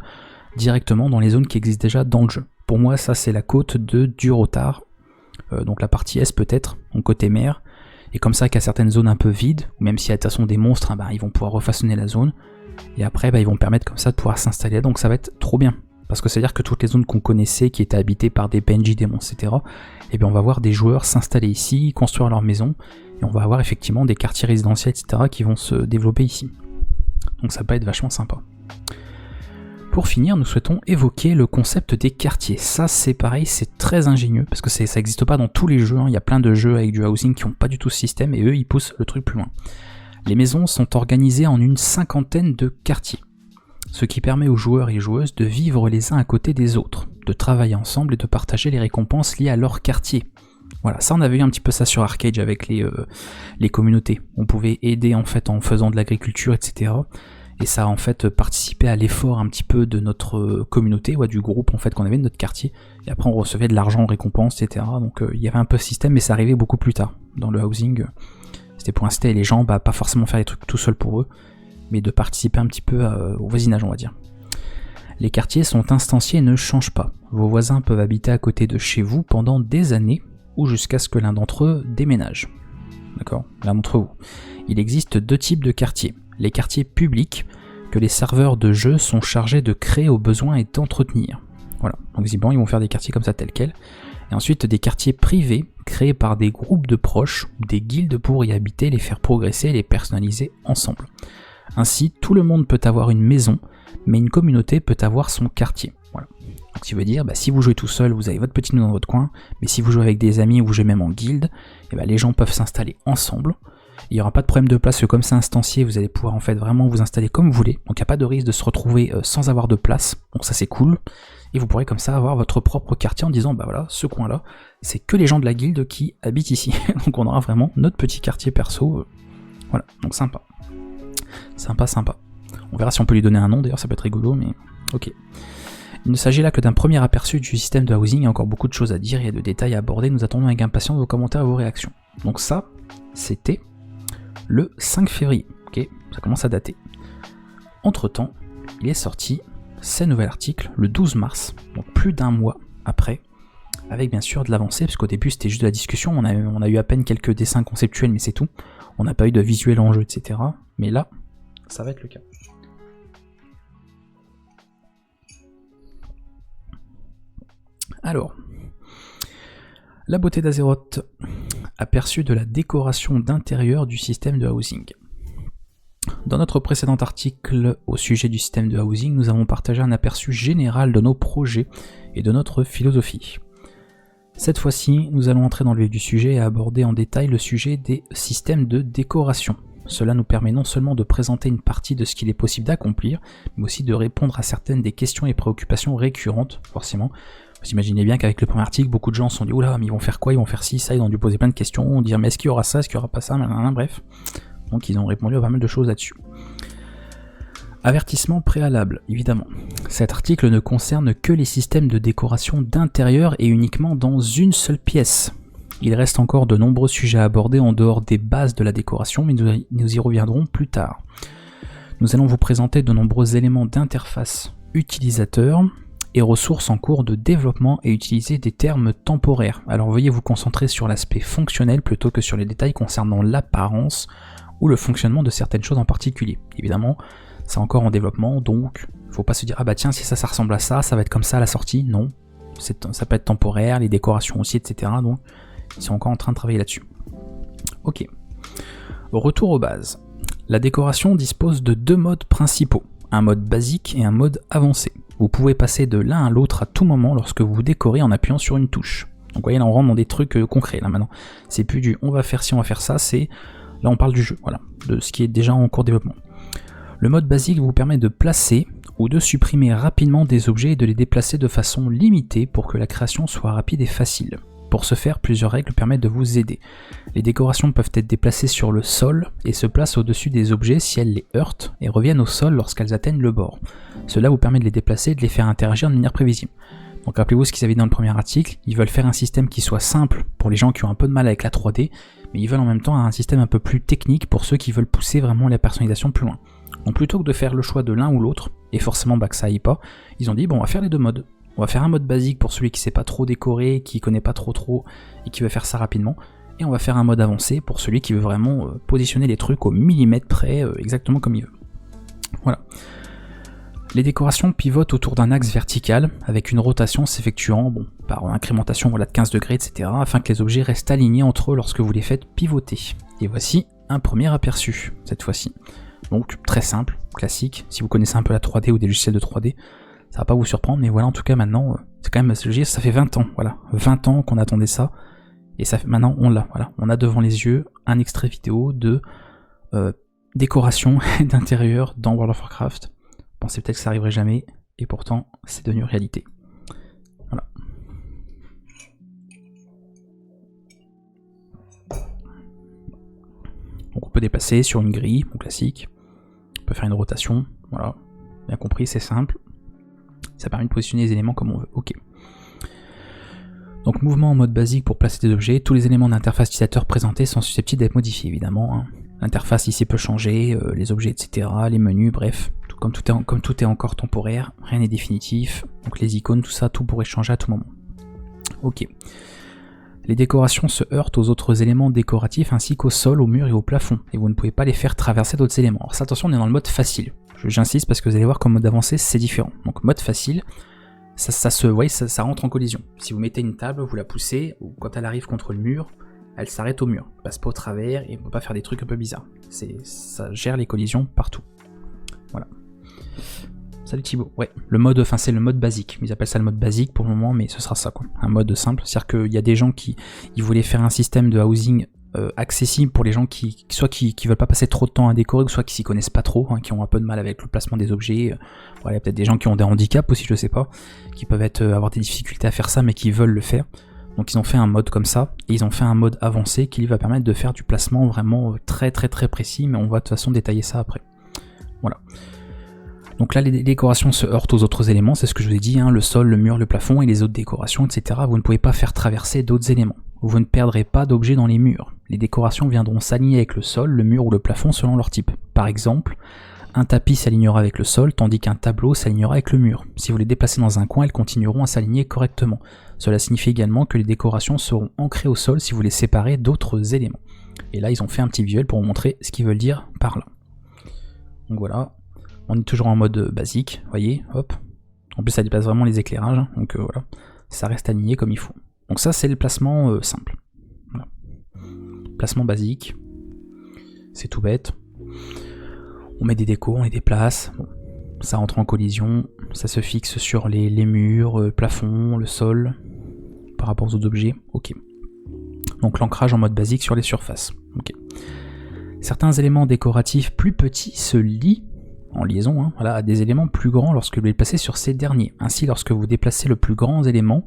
directement dans les zones qui existent déjà dans le jeu. Pour moi, ça c'est la côte de Durotar, donc la partie est peut-être, donc côté mer, et comme ça qu'il y a certaines zones un peu vides, même s'il y a de toute façon des monstres, hein, ils vont pouvoir refaçonner la zone, et après ils vont permettre comme ça de pouvoir s'installer, donc ça va être trop bien. Parce que c'est-à-dire que toutes les zones qu'on connaissait, qui étaient habitées par des PNJ, des monstres, etc., eh bien on va voir des joueurs s'installer ici, construire leur maison, et on va avoir effectivement des quartiers résidentiels, etc., qui vont se développer ici. Donc ça peut être vachement sympa. Pour finir, nous souhaitons évoquer le concept des quartiers. Ça c'est pareil, c'est très ingénieux, parce que ça n'existe pas dans tous les jeux, hein. Il y a plein de jeux avec du housing qui n'ont pas du tout ce système, et eux ils poussent le truc plus loin. Les maisons sont organisées en une 50aine de quartiers, ce qui permet aux joueurs et joueuses de vivre les uns à côté des autres, de travailler ensemble et de partager les récompenses liées à leur quartier. Voilà, ça on avait eu un petit peu ça sur Arcade avec les communautés. On pouvait aider en fait en faisant de l'agriculture, etc. et ça a en fait participé à l'effort un petit peu de notre communauté, du groupe en fait qu'on avait, de notre quartier, et après on recevait de l'argent en récompense, etc. Donc il y avait un peu ce système, mais ça arrivait beaucoup plus tard. Dans le housing, c'était pour inciter les gens, pas forcément faire les trucs tout seuls pour eux, mais de participer un petit peu au voisinage, on va dire. Les quartiers sont instanciés et ne changent pas. Vos voisins peuvent habiter à côté de chez vous pendant des années, ou jusqu'à ce que l'un d'entre eux déménage. D'accord ? L'un d'entre vous. Il existe 2 types de quartiers. Les quartiers publics, que les serveurs de jeux sont chargés de créer au besoin et d'entretenir. Voilà. Donc visiblement, ils vont faire des quartiers comme ça, tels quels. Et ensuite, des quartiers privés, créés par des groupes de proches, des guildes pour y habiter, les faire progresser et les personnaliser ensemble. Ainsi, tout le monde peut avoir une maison, mais une communauté peut avoir son quartier. Voilà. Donc, ce qui veut dire, si vous jouez tout seul, vous avez votre petite maison dans votre coin, mais si vous jouez avec des amis ou vous jouez même en guilde, les gens peuvent s'installer ensemble. Il n'y aura pas de problème de place, parce que comme c'est instancié, vous allez pouvoir en fait vraiment vous installer comme vous voulez. Donc il n'y a pas de risque de se retrouver sans avoir de place. Donc ça c'est cool. Et vous pourrez comme ça avoir votre propre quartier en disant, voilà, ce coin-là, c'est que les gens de la guilde qui habitent ici. Donc on aura vraiment notre petit quartier perso. Voilà, donc sympa. Sympa. On verra si on peut lui donner un nom, d'ailleurs ça peut être rigolo, mais ok. Il ne s'agit là que d'un premier aperçu du système de housing, il y a encore beaucoup de choses à dire, il y a de détails à aborder, nous attendons avec impatience vos commentaires et vos réactions. Donc ça, c'était le 5 février, ok, ça commence à dater. Entre temps, il est sorti ce nouvel article le 12 mars, donc plus d'un mois après, avec bien sûr de l'avancée, parce qu'au début c'était juste de la discussion, on a eu à peine quelques dessins conceptuels, mais c'est tout, on n'a pas eu de visuel en jeu, etc. Mais là, ça va être le cas. Alors, la beauté d'Azeroth, aperçu de la décoration d'intérieur du système de housing. Dans notre précédent article au sujet du système de housing, nous avons partagé un aperçu général de nos projets et de notre philosophie. Cette fois-ci, nous allons entrer dans le vif du sujet et aborder en détail le sujet des systèmes de décoration. Cela nous permet non seulement de présenter une partie de ce qu'il est possible d'accomplir, mais aussi de répondre à certaines des questions et préoccupations récurrentes, forcément. Vous imaginez bien qu'avec le premier article, beaucoup de gens se sont dit « Oula, mais ils vont faire quoi? Ils vont faire ci, ça ?» Ils ont dû poser plein de questions, dire « Mais est-ce qu'il y aura ça? Est-ce qu'il y aura pas ça ?» Bref. Donc ils ont répondu à pas mal de choses là-dessus. Avertissement préalable, évidemment. Cet article ne concerne que les systèmes de décoration d'intérieur et uniquement dans une seule pièce. Il reste encore de nombreux sujets à aborder en dehors des bases de la décoration, mais nous y reviendrons plus tard. Nous allons vous présenter de nombreux éléments d'interface utilisateur et ressources en cours de développement et utiliser des termes temporaires. Alors veuillez vous concentrer sur l'aspect fonctionnel plutôt que sur les détails concernant l'apparence ou le fonctionnement de certaines choses en particulier. Évidemment, c'est encore en développement, donc faut pas se dire « Ah bah tiens, si ça ressemble à ça, ça va être comme ça à la sortie ». Non, ça peut être temporaire, les décorations aussi, etc. Donc ils sont encore en train de travailler là-dessus. Ok. Retour aux bases. La décoration dispose de 2 modes principaux, un mode basique et un mode avancé. Vous pouvez passer de l'un à l'autre à tout moment lorsque vous décorez en appuyant sur une touche. Donc vous voyez là on rentre dans des trucs concrets là maintenant. C'est plus du on va faire ci, on va faire ça, c'est là on parle du jeu, voilà, de ce qui est déjà en cours de développement. Le mode basique vous permet de placer ou de supprimer rapidement des objets et de les déplacer de façon limitée pour que la création soit rapide et facile. Pour ce faire, plusieurs règles permettent de vous aider. Les décorations peuvent être déplacées sur le sol et se placent au-dessus des objets si elles les heurtent et reviennent au sol lorsqu'elles atteignent le bord. Cela vous permet de les déplacer et de les faire interagir de manière prévisible. Donc rappelez-vous ce qu'ils avaient dit dans le premier article, ils veulent faire un système qui soit simple pour les gens qui ont un peu de mal avec la 3D, mais ils veulent en même temps un système un peu plus technique pour ceux qui veulent pousser vraiment la personnalisation plus loin. Donc plutôt que de faire le choix de l'un ou l'autre, et forcément que ça aille pas, ils ont dit bon on va faire les 2 modes. On va faire un mode basique pour celui qui sait pas trop décorer, qui connaît pas trop et qui veut faire ça rapidement. Et on va faire un mode avancé pour celui qui veut vraiment positionner les trucs au millimètre près, exactement comme il veut. Voilà. Les décorations pivotent autour d'un axe vertical, avec une rotation s'effectuant par incrémentation de 15 degrés, etc., afin que les objets restent alignés entre eux lorsque vous les faites pivoter. Et voici un premier aperçu, cette fois-ci. Donc très simple, classique, si vous connaissez un peu la 3D ou des logiciels de 3D, ça va pas vous surprendre, mais voilà, en tout cas maintenant, c'est quand même, ça fait 20 ans, voilà, 20 ans qu'on attendait ça, et ça fait, maintenant on l'a, voilà, on a devant les yeux un extrait vidéo de décoration d'intérieur dans World of Warcraft. On pensait peut-être que ça arriverait jamais, et pourtant c'est devenu réalité. Voilà. Donc on peut déplacer sur une grille, classique, on peut faire une rotation, Voilà, bien compris, c'est simple. Ça permet de positionner les éléments comme on veut. Ok. Donc mouvement en mode basique pour placer des objets. Tous les éléments d'interface utilisateur présentés sont susceptibles d'être modifiés évidemment, hein. L'interface ici peut changer, les objets, etc., les menus, bref. Comme tout est encore temporaire, rien n'est définitif. Donc les icônes, tout ça, tout pourrait changer à tout moment. Ok. Les décorations se heurtent aux autres éléments décoratifs ainsi qu'au sol, au mur et au plafond. Et vous ne pouvez pas les faire traverser d'autres éléments. Alors ça, attention, on est dans le mode facile. J'insiste parce que vous allez voir qu'en mode avancé, c'est différent. Donc mode facile, ça rentre en collision. Si vous mettez une table, vous la poussez, ou quand elle arrive contre le mur, elle s'arrête au mur. Elle passe pas au travers et on peut pas faire des trucs un peu bizarres. Ça gère les collisions partout. Voilà. Salut Thibaut. Ouais, c'est le mode basique. Ils appellent ça le mode basique pour le moment, mais ce sera ça quoi. Un mode simple. C'est-à-dire qu'il y a des gens qui voulaient faire un système de housing accessible pour les gens qui veulent pas passer trop de temps à décorer, ou soit qui s'y connaissent pas trop, hein, qui ont un peu de mal avec le placement des objets. Voilà, il y a peut-être des gens qui ont des handicaps aussi, je sais pas, qui peuvent avoir des difficultés à faire ça, mais qui veulent le faire. Donc ils ont fait un mode comme ça, et ils ont fait un mode avancé qui lui va permettre de faire du placement vraiment très très très précis, mais on va de toute façon détailler ça après. Voilà. Donc là les décorations se heurtent aux autres éléments, c'est ce que je vous ai dit, hein, le sol, le mur, le plafond et les autres décorations, etc. Vous ne pouvez pas faire traverser d'autres éléments. Vous ne perdrez pas d'objets dans les murs. Les décorations viendront s'aligner avec le sol, le mur ou le plafond selon leur type. Par exemple, un tapis s'alignera avec le sol, tandis qu'un tableau s'alignera avec le mur. Si vous les déplacez dans un coin, elles continueront à s'aligner correctement. Cela signifie également que les décorations seront ancrées au sol si vous les séparez d'autres éléments. Et là, ils ont fait un petit visuel pour vous montrer ce qu'ils veulent dire par là. Donc voilà, on est toujours en mode basique, vous voyez, hop. En plus, ça dépasse vraiment les éclairages, hein, donc voilà, ça reste aligné comme il faut. Donc ça, c'est le placement simple. Voilà. Placement basique, c'est tout bête. On met des décos, on les déplace, bon, ça rentre en collision, ça se fixe sur les murs, le plafond, le sol, par rapport aux autres objets, ok. Donc l'ancrage en mode basique sur les surfaces, ok. Certains éléments décoratifs plus petits se lient, en liaison, hein, voilà, à des éléments plus grands lorsque vous les placez sur ces derniers. Ainsi, lorsque vous déplacez le plus grand élément,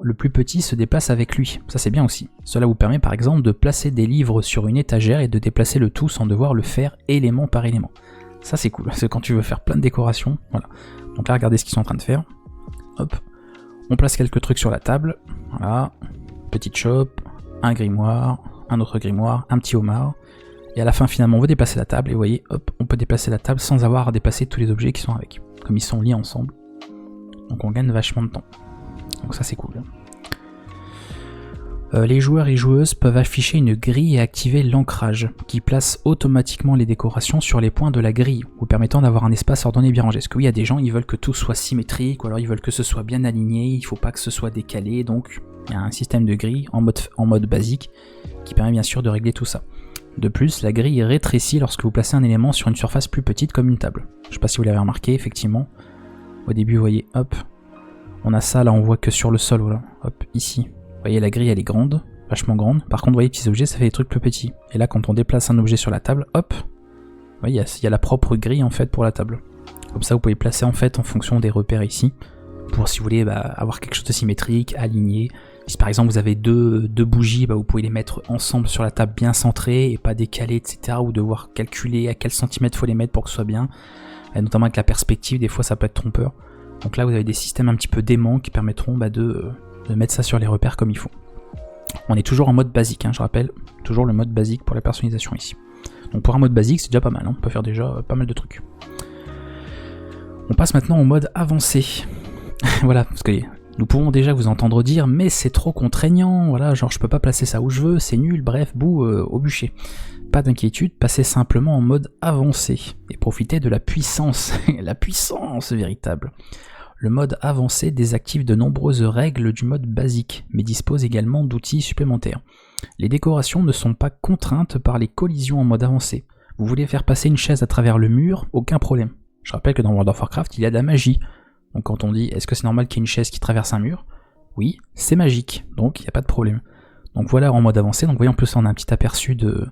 le plus petit se déplace avec lui. Ça c'est bien aussi. Cela vous permet par exemple de placer des livres sur une étagère et de déplacer le tout sans devoir le faire élément par élément. Ça c'est cool, c'est quand tu veux faire plein de décorations. Voilà. Donc là regardez ce qu'ils sont en train de faire. Hop. On place quelques trucs sur la table. Voilà. Petite chope, un grimoire, un autre grimoire, un petit homard. Et à la fin finalement on veut déplacer la table et vous voyez, hop, on peut déplacer la table sans avoir à déplacer tous les objets qui sont avec. Comme ils sont liés ensemble. Donc on gagne vachement de temps. Donc ça c'est cool. Les joueurs et joueuses peuvent afficher une grille et activer l'ancrage, qui place automatiquement les décorations sur les points de la grille, vous permettant d'avoir un espace ordonné et bien rangé. Parce que oui, il y a des gens, ils veulent que tout soit symétrique, ou alors ils veulent que ce soit bien aligné, il ne faut pas que ce soit décalé, donc il y a un système de grille en mode basique, qui permet bien sûr de régler tout ça. De plus, la grille rétrécit lorsque vous placez un élément sur une surface plus petite comme une table. Je ne sais pas si vous l'avez remarqué, effectivement. Au début, vous voyez, hop, on a ça, là on voit que sur le sol, voilà, hop, ici. Vous voyez la grille elle est grande, vachement grande. Par contre vous voyez les petits objets ça fait des trucs plus petits. Et là quand on déplace un objet sur la table, hop, vous voyez il y a la propre grille en fait pour la table. Comme ça vous pouvez placer en fait en fonction des repères ici. Pour si vous voulez avoir quelque chose de symétrique, aligné. Si par exemple vous avez deux bougies, vous pouvez les mettre ensemble sur la table bien centrées et pas décalées, etc. Ou devoir calculer à quel centimètre faut les mettre pour que ce soit bien. Et notamment avec la perspective, des fois ça peut être trompeur. Donc là vous avez des systèmes un petit peu déments qui permettront de mettre ça sur les repères comme il faut. On est toujours en mode basique, hein, je rappelle, toujours le mode basique pour la personnalisation ici. Donc pour un mode basique c'est déjà pas mal, hein, on peut faire déjà pas mal de trucs. On passe maintenant au mode avancé. Voilà, parce que nous pouvons déjà vous entendre dire mais c'est trop contraignant, voilà, genre je peux pas placer ça où je veux, c'est nul, bref, bout au bûcher. Pas d'inquiétude, passez simplement en mode avancé et profitez de la puissance, la puissance véritable. Le mode avancé désactive de nombreuses règles du mode basique, mais dispose également d'outils supplémentaires. Les décorations ne sont pas contraintes par les collisions en mode avancé. Vous voulez faire passer une chaise à travers le mur, aucun problème. Je rappelle que dans World of Warcraft, il y a de la magie. Donc quand on dit est-ce que c'est normal qu'il y ait une chaise qui traverse un mur? Oui, c'est magique, donc il n'y a pas de problème. Donc voilà en mode avancé, donc vous voyez en plus on a un petit aperçu de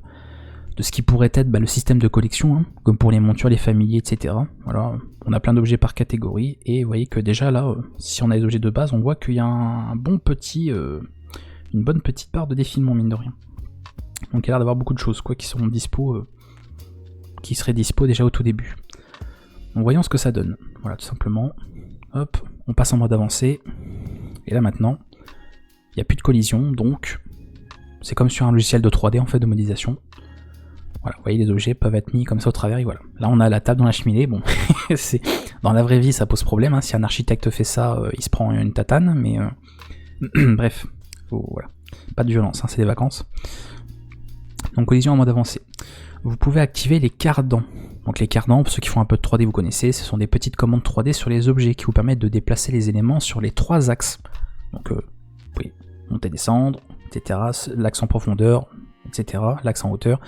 ce qui pourrait être le système de collection, hein, comme pour les montures, les familiers, etc. Voilà, on a plein d'objets par catégorie, et vous voyez que déjà là, si on a les objets de base, on voit qu'il y a une bonne petite barre de défilement, mine de rien. Donc il y a l'air d'avoir beaucoup de choses, quoi, qui seront dispo, qui seraient dispo déjà au tout début. Donc voyons ce que ça donne. Voilà, tout simplement. Hop, on passe en mode avancé. Et là maintenant, il n'y a plus de collision, donc c'est comme sur un logiciel de 3D en fait, de modélisation. Voilà, vous voyez, les objets peuvent être mis comme ça au travers, et voilà. Là on a la table dans la cheminée, bon, dans la vraie vie ça pose problème, hein. Si un architecte fait ça, il se prend une tatane, mais bref, voilà. Pas de violence, hein, c'est des vacances. Donc collision en mode avancé. Vous pouvez activer les cardans. Donc les cardans, pour ceux qui font un peu de 3D vous connaissez, ce sont des petites commandes 3D sur les objets qui vous permettent de déplacer les éléments sur les 3 axes. Donc oui, monter, descendre, etc. L'axe en profondeur, etc. L'axe en hauteur.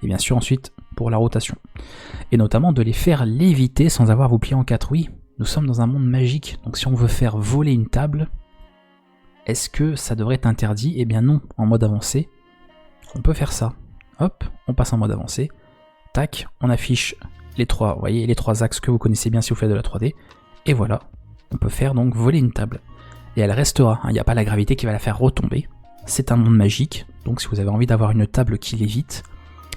Et bien sûr ensuite pour la rotation. Et notamment de les faire léviter sans avoir à vous plier en 4. Oui, nous sommes dans un monde magique. Donc si on veut faire voler une table, est-ce que ça devrait être interdit? Eh bien non, en mode avancé, on peut faire ça. Hop, on passe en mode avancé. Tac, on affiche les 3, vous voyez, les 3 axes que vous connaissez bien si vous faites de la 3D. Et voilà, on peut faire donc voler une table. Et elle restera, il n'y a pas la gravité qui va la faire retomber. C'est un monde magique, donc si vous avez envie d'avoir une table qui lévite,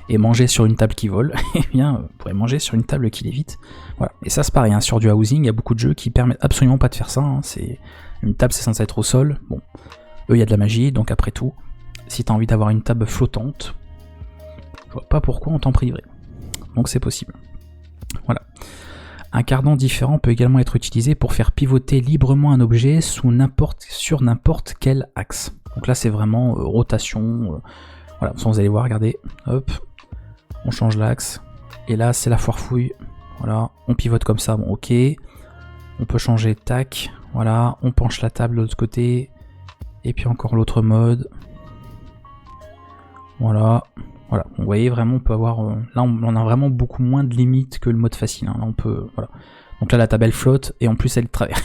et manger sur une table qui vole, eh bien vous pourrez manger sur une table qui lévite. Voilà. Et ça c'est pareil, hein, sur du housing, il y a beaucoup de jeux qui permettent absolument pas de faire ça. Hein. Une table c'est censé être au sol, bon, eux il y a de la magie, donc après tout, si tu as envie d'avoir une table flottante, je vois pas pourquoi on t'en priverait. Donc c'est possible. Voilà. Un cardan différent peut également être utilisé pour faire pivoter librement un objet sur n'importe quel axe. Donc là c'est vraiment rotation. Voilà, vous allez voir, regardez, hop, on change l'axe. Et là c'est la foire fouille. Voilà, on pivote comme ça, bon ok. On peut changer, tac, voilà, on penche la table de l'autre côté. Et puis encore l'autre mode. Voilà. Voilà, vous voyez vraiment on peut avoir, là on a vraiment beaucoup moins de limites que le mode facile, hein. Là on peut, voilà. Donc là la table elle flotte et en plus elle traverse.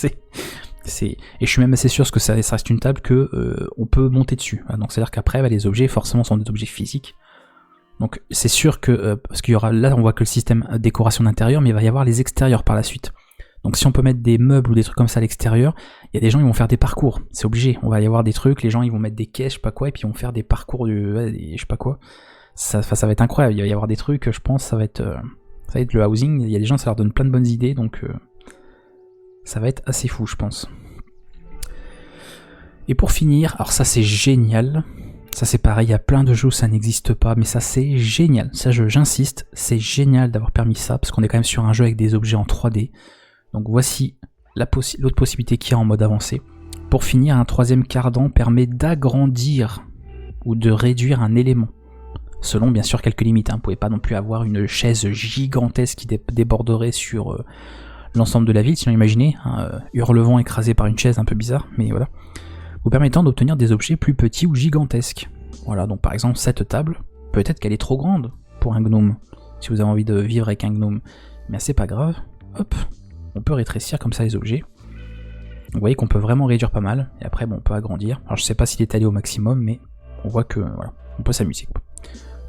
Et je suis même assez sûr que ça reste une table que on peut monter dessus. Voilà, donc c'est à dire qu'après bah, les objets forcément sont des objets physiques. Donc c'est sûr que, parce qu'il y aura, là on voit que le système décoration d'intérieur, mais il va y avoir les extérieurs par la suite. Donc si on peut mettre des meubles ou des trucs comme ça à l'extérieur, il y a des gens qui vont faire des parcours, c'est obligé, on va y avoir des trucs, les gens ils vont mettre des caisses, je sais pas quoi, et puis ils vont faire des parcours je sais pas quoi. Ça va être incroyable, il va y avoir des trucs, je pense, ça va être le housing, il y a des gens ça leur donne plein de bonnes idées, donc ça va être assez fou je pense. Et pour finir, alors ça c'est génial, ça c'est pareil, il y a plein de jeux où ça n'existe pas, mais ça c'est génial, ça j'insiste, c'est génial d'avoir permis ça, parce qu'on est quand même sur un jeu avec des objets en 3D. Donc voici l'autre possibilité qu'il y a en mode avancé. Pour finir, un troisième cardan permet d'agrandir ou de réduire un élément, selon bien sûr quelques limites. Hein. Vous ne pouvez pas non plus avoir une chaise gigantesque qui déborderait sur l'ensemble de la ville, sinon imaginez, Hurlevent écrasé par une chaise un peu bizarre, mais voilà. Vous permettant d'obtenir des objets plus petits ou gigantesques. Voilà, donc par exemple cette table, peut-être qu'elle est trop grande pour un gnome, si vous avez envie de vivre avec un gnome, mais c'est pas grave, hop. On peut rétrécir comme ça les objets. Vous voyez qu'on peut vraiment réduire pas mal. Et après, bon, on peut agrandir. Alors je sais pas s'il est allé au maximum, mais on voit que voilà, on peut s'amuser.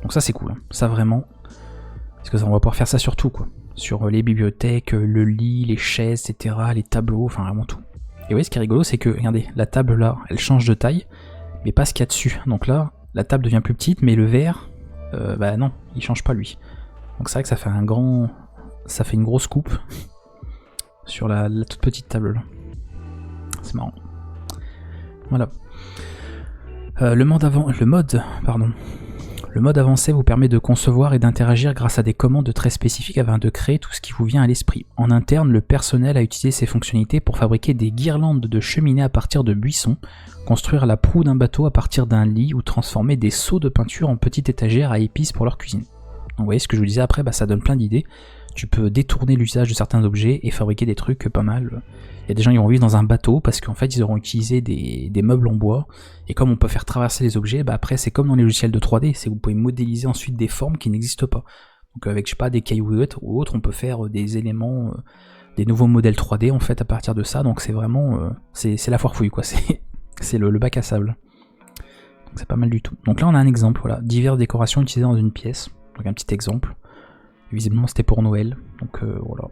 Donc ça c'est cool. Hein. Ça vraiment, parce que ça, on va pouvoir faire ça sur tout quoi. Sur les bibliothèques, le lit, les chaises, etc. Les tableaux, enfin vraiment tout. Et vous voyez ce qui est rigolo, c'est que regardez, la table là, elle change de taille, mais pas ce qu'il y a dessus. Donc là, la table devient plus petite, mais le verre, bah non, il change pas lui. Donc c'est vrai que ça fait une grosse coupe. Sur la toute petite table là. C'est marrant. Voilà. Le mode avancé vous permet de concevoir et d'interagir grâce à des commandes très spécifiques afin de créer tout ce qui vous vient à l'esprit. En interne, le personnel a utilisé ces fonctionnalités pour fabriquer des guirlandes de cheminées à partir de buissons, construire la proue d'un bateau à partir d'un lit ou transformer des seaux de peinture en petites étagères à épices pour leur cuisine. Donc vous voyez ce que je vous disais après, bah, ça donne plein d'idées. Tu peux détourner l'usage de certains objets et fabriquer des trucs pas mal. Il y a des gens qui vont vivre dans un bateau parce qu'en fait ils auront utilisé des meubles en bois. Et comme on peut faire traverser les objets, bah après c'est comme dans les logiciels de 3D, c'est que vous pouvez modéliser ensuite des formes qui n'existent pas. Donc avec je sais pas des cailloux ou autres, on peut faire des éléments, des nouveaux modèles 3D en fait à partir de ça. Donc c'est vraiment, c'est la foire fouille quoi, c'est le bac à sable. Donc c'est pas mal du tout. Donc là on a un exemple, voilà, diverses décorations utilisées dans une pièce. Donc un petit exemple. Visiblement c'était pour Noël, donc voilà.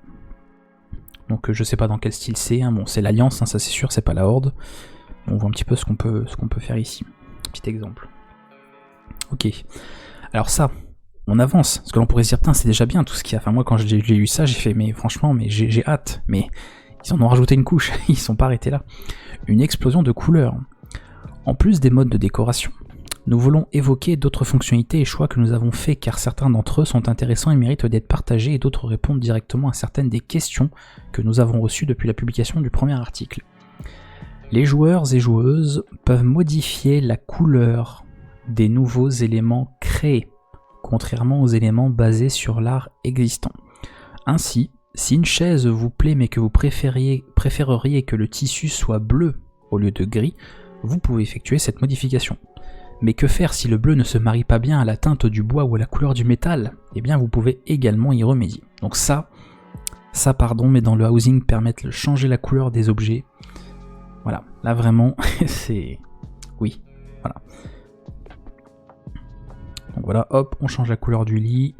Donc je sais pas dans quel style c'est, hein. Bon c'est l'Alliance, hein, ça c'est sûr, c'est pas la Horde. On voit un petit peu ce qu'on peut faire ici. Petit exemple. Ok. Alors ça, on avance. Parce que l'on pourrait se dire, putain, c'est déjà bien tout ce qu'il y a. Enfin, moi, quand j'ai lu ça, j'ai fait, mais franchement, mais j'ai hâte. Mais ils en ont rajouté une couche, ils sont pas arrêtés là. Une explosion de couleurs. En plus des modes de décoration, nous voulons évoquer d'autres fonctionnalités et choix que nous avons faits car certains d'entre eux sont intéressants et méritent d'être partagés et d'autres répondent directement à certaines des questions que nous avons reçues depuis la publication du premier article. Les joueurs et joueuses peuvent modifier la couleur des nouveaux éléments créés, contrairement aux éléments basés sur l'art existant. Ainsi, si une chaise vous plaît mais que vous préféreriez que le tissu soit bleu au lieu de gris, vous pouvez effectuer cette modification. Mais que faire si le bleu ne se marie pas bien à la teinte du bois ou à la couleur du métal? Eh bien vous pouvez également y remédier. Donc ça mais dans le housing permettre de changer la couleur des objets. Voilà, là vraiment c'est... Oui, voilà. Donc voilà, hop, on change la couleur du lit.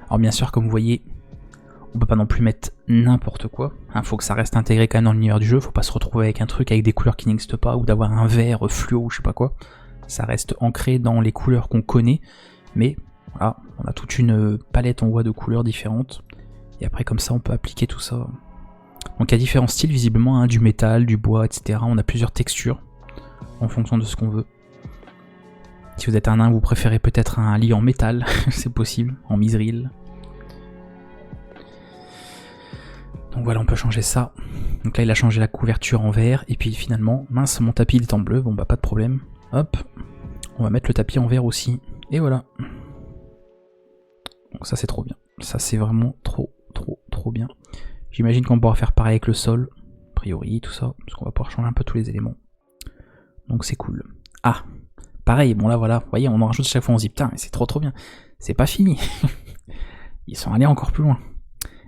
Alors bien sûr, comme vous voyez, on peut pas non plus mettre n'importe quoi. Faut que ça reste intégré quand même dans l'univers du jeu, faut pas se retrouver avec un truc avec des couleurs qui n'existent pas, ou d'avoir un vert fluo ou je sais pas quoi. Ça reste ancré dans les couleurs qu'on connaît, mais voilà, on a toute une palette en voit de couleurs différentes, et après comme ça on peut appliquer tout ça. Donc il y a différents styles visiblement, du métal, du bois, etc. On a plusieurs textures, en fonction de ce qu'on veut. Si vous êtes un nain, vous préférez peut-être un lit en métal, c'est possible, en mithril. Donc voilà, on peut changer ça. Donc là il a changé la couverture en vert, et puis finalement, mince, mon tapis il est en bleu, bon bah pas de problème. Hop, on va mettre le tapis en vert aussi, et voilà. Donc ça c'est trop bien, ça c'est vraiment trop bien. J'imagine qu'on pourra faire pareil avec le sol, a priori, tout ça, parce qu'on va pouvoir changer un peu tous les éléments. Donc c'est cool. Ah, pareil, bon là voilà, vous voyez, on en rajoute chaque fois, on se dit putain, c'est trop bien. C'est pas fini. Ils sont allés encore plus loin.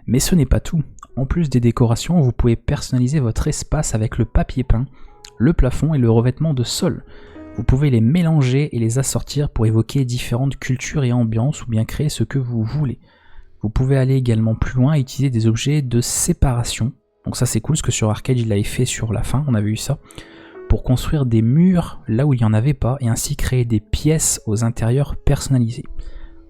Mais ce n'est pas tout. En plus des décorations, vous pouvez personnaliser votre espace avec le papier peint, le plafond et le revêtement de sol. Vous pouvez les mélanger et les assortir pour évoquer différentes cultures et ambiances ou bien créer ce que vous voulez. Vous pouvez aller également plus loin et utiliser des objets de séparation. Donc ça c'est cool, parce que sur Arcade il l'avait fait sur la fin, on avait eu ça. Pour construire des murs là où il n'y en avait pas et ainsi créer des pièces aux intérieurs personnalisés.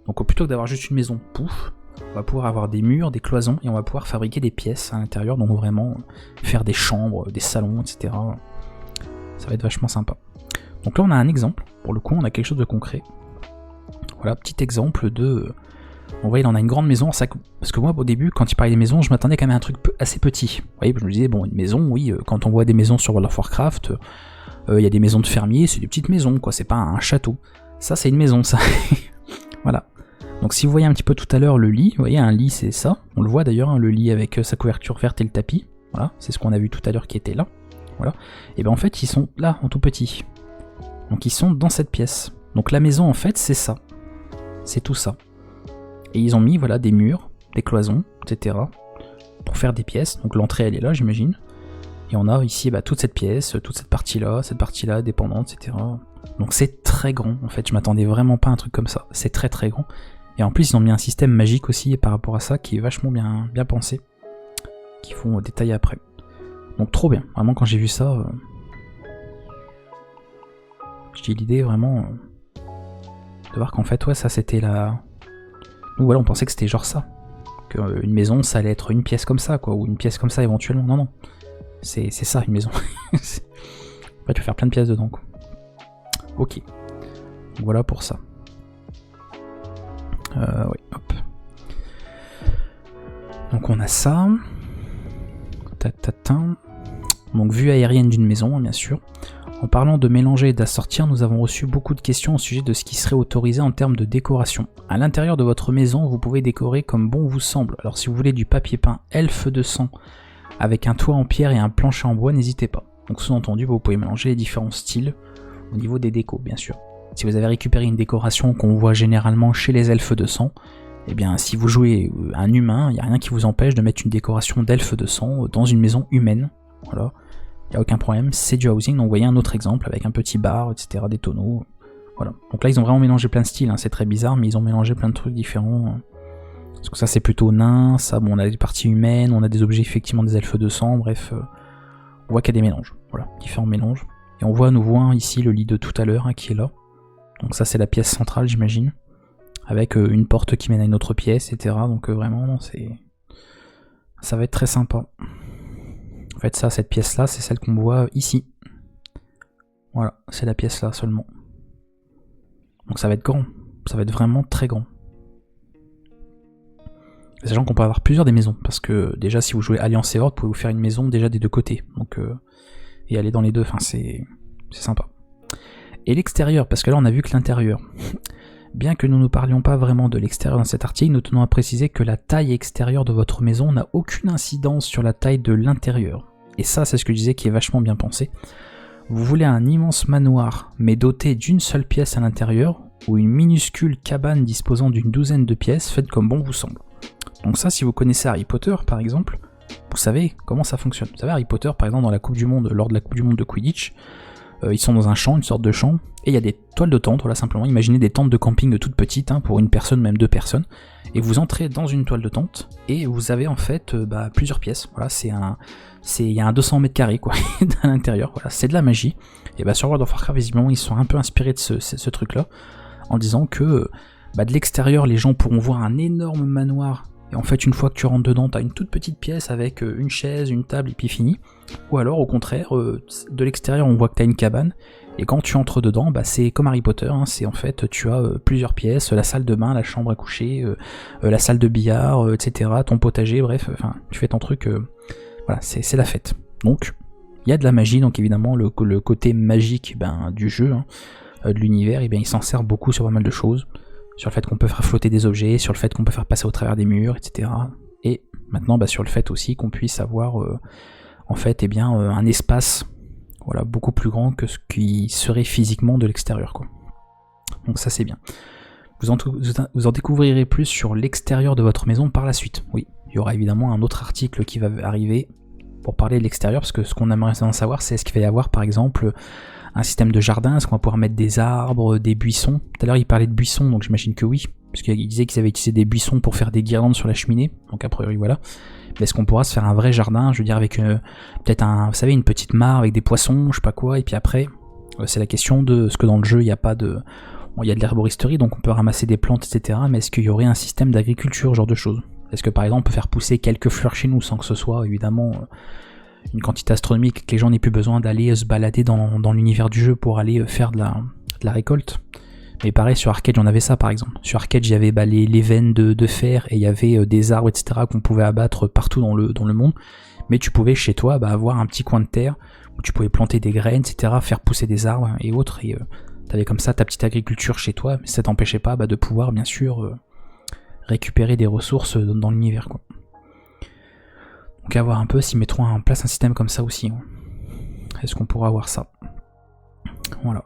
Donc plutôt que d'avoir juste une maison, pouf, on va pouvoir avoir des murs, des cloisons et on va pouvoir fabriquer des pièces à l'intérieur, donc vraiment faire des chambres, des salons, etc. Ça va être vachement sympa. Donc là on a un exemple, pour le coup on a quelque chose de concret. Voilà, petit exemple de... On voit il en a une grande maison, parce que moi au début quand il parlait des maisons je m'attendais quand même à un truc assez petit. Vous voyez, je me disais bon une maison, oui, quand on voit des maisons sur World of Warcraft, il y a des maisons de fermiers, c'est des petites maisons quoi, c'est pas un château. Ça c'est une maison ça. Voilà. Donc si vous voyez un petit peu tout à l'heure le lit, vous voyez un lit c'est ça, on le voit d'ailleurs, hein, le lit avec sa couverture verte et le tapis, voilà, c'est ce qu'on a vu tout à l'heure qui était là. Voilà. Et bien en fait ils sont là en tout petit. Donc ils sont dans cette pièce. Donc la maison en fait c'est ça. C'est tout ça. Et ils ont mis voilà des murs, des cloisons, etc. pour faire des pièces. Donc l'entrée elle est là j'imagine. Et on a ici toute cette pièce, toute cette partie-là dépendante, etc. Donc c'est très grand en fait, je m'attendais vraiment pas à un truc comme ça. C'est très grand. Et en plus ils ont mis un système magique aussi par rapport à ça qui est vachement bien pensé. Qu'ils font détailler après. Donc trop bien, vraiment quand j'ai vu ça... J'ai l'idée vraiment de voir qu'en fait ouais ça c'était la... Nous voilà on pensait que c'était genre ça. Qu'une maison ça allait être une pièce comme ça quoi, ou une pièce comme ça éventuellement. Non. C'est ça une maison. Après tu peux faire plein de pièces dedans quoi. Ok. Donc, voilà pour ça. Oui, hop. Donc on a ça. Donc vue aérienne d'une maison bien sûr. En parlant de mélanger et d'assortir, nous avons reçu beaucoup de questions au sujet de ce qui serait autorisé en termes de décoration. À l'intérieur de votre maison, vous pouvez décorer comme bon vous semble. Alors si vous voulez du papier peint elfe de sang avec un toit en pierre et un plancher en bois, n'hésitez pas. Donc sous-entendu, vous pouvez mélanger les différents styles au niveau des décos, bien sûr. Si vous avez récupéré une décoration qu'on voit généralement chez les elfes de sang, eh bien si vous jouez un humain, il n'y a rien qui vous empêche de mettre une décoration d'elfe de sang dans une maison humaine. Voilà. Il n'y a aucun problème, c'est du housing, donc vous voyez un autre exemple avec un petit bar, etc., des tonneaux, voilà. Donc là ils ont vraiment mélangé plein de styles, hein. C'est très bizarre, mais ils ont mélangé plein de trucs différents. Parce que ça c'est plutôt nain, ça bon on a des parties humaines, on a des objets effectivement des elfes de sang, bref, on voit qu'il y a des mélanges, voilà, différents mélanges. Et on voit à nouveau ici le lit de tout à l'heure qui est là, donc ça c'est la pièce centrale j'imagine, avec une porte qui mène à une autre pièce, etc. Donc vraiment, ça va être très sympa. En fait, ça, cette pièce-là, c'est celle qu'on voit ici. Voilà, c'est la pièce là seulement. Donc ça va être grand, ça va être vraiment très grand. Sachant qu'on peut avoir plusieurs des maisons, parce que déjà si vous jouez Alliance et Horde, vous pouvez vous faire une maison déjà des deux côtés. Donc et aller dans les deux, enfin c'est sympa. Et l'extérieur, parce que là on a vu que l'intérieur. Bien que nous ne parlions pas vraiment de l'extérieur dans cet article, nous tenons à préciser que la taille extérieure de votre maison n'a aucune incidence sur la taille de l'intérieur. Et ça, c'est ce que je disais qui est vachement bien pensé. Vous voulez un immense manoir, mais doté d'une seule pièce à l'intérieur, ou une minuscule cabane disposant d'une douzaine de pièces, faites comme bon vous semble. Donc ça, si vous connaissez Harry Potter, par exemple, vous savez comment ça fonctionne. Vous savez, Harry Potter, par exemple, dans la Coupe du Monde, lors de la Coupe du Monde de Quidditch, ils sont dans un champ, une sorte de champ, et il y a des toiles de tente, voilà, simplement, imaginez des tentes de camping toutes petites, hein, pour une personne, même deux personnes, et vous entrez dans une toile de tente, et vous avez en fait plusieurs pièces, voilà, il y a un 200 mètres carrés, quoi, à l'intérieur, voilà, c'est de la magie, et sur World of Warcraft, visiblement, ils sont un peu inspirés de ce truc-là, en disant que, de l'extérieur, les gens pourront voir un énorme manoir. Et en fait, une fois que tu rentres dedans, t'as une toute petite pièce avec une chaise, une table et puis fini. Ou alors, au contraire, de l'extérieur, on voit que t'as une cabane. Et quand tu entres dedans, c'est comme Harry Potter. Hein, c'est en fait, tu as plusieurs pièces, la salle de bain, la chambre à coucher, la salle de billard, etc. Ton potager, bref, tu fais ton truc. Voilà, c'est la fête. Donc, il y a de la magie. Donc évidemment, le côté magique du jeu, hein, de l'univers, il s'en sert beaucoup sur pas mal de choses. Sur le fait qu'on peut faire flotter des objets, sur le fait qu'on peut faire passer au travers des murs, etc. Et maintenant sur le fait aussi qu'on puisse avoir en fait un espace, voilà, beaucoup plus grand que ce qui serait physiquement de l'extérieur, quoi. Donc ça c'est bien. Vous en découvrirez plus sur l'extérieur de votre maison par la suite. Oui, il y aura évidemment un autre article qui va arriver pour parler de l'extérieur, parce que ce qu'on aimerait savoir, c'est est-ce qu'il va y avoir par exemple un système de jardin, est-ce qu'on va pouvoir mettre des arbres, des buissons. Tout à l'heure il parlait de buissons, donc j'imagine que oui, parce qu'il disait qu'ils avaient utilisé des buissons pour faire des guirlandes sur la cheminée, donc a priori voilà. Mais est-ce qu'on pourra se faire un vrai jardin, je veux dire avec peut-être vous savez, une petite mare avec des poissons, je sais pas quoi, et puis après, c'est la question de ce que dans le jeu il n'y a pas de... Bon, il y a de l'herboristerie, donc on peut ramasser des plantes, etc. Mais est-ce qu'il y aurait un système d'agriculture, genre de choses? Est-ce que par exemple on peut faire pousser quelques fleurs chez nous sans que ce soit évidemment une quantité astronomique, que les gens n'aient plus besoin d'aller se balader dans l'univers du jeu pour aller faire de la récolte? Mais pareil, sur Arcade, j'en avais ça par exemple. Sur Arcade, j'avais les veines de fer et il y avait des arbres, etc. qu'on pouvait abattre partout dans le monde. Mais tu pouvais chez toi avoir un petit coin de terre où tu pouvais planter des graines, etc., faire pousser des arbres et autres. Et t'avais comme ça ta petite agriculture chez toi, mais ça t'empêchait pas de pouvoir, bien sûr, récupérer des ressources dans l'univers, quoi. Donc à voir un peu s'ils mettront en place un système comme ça aussi. Hein. Est-ce qu'on pourra avoir ça? Voilà.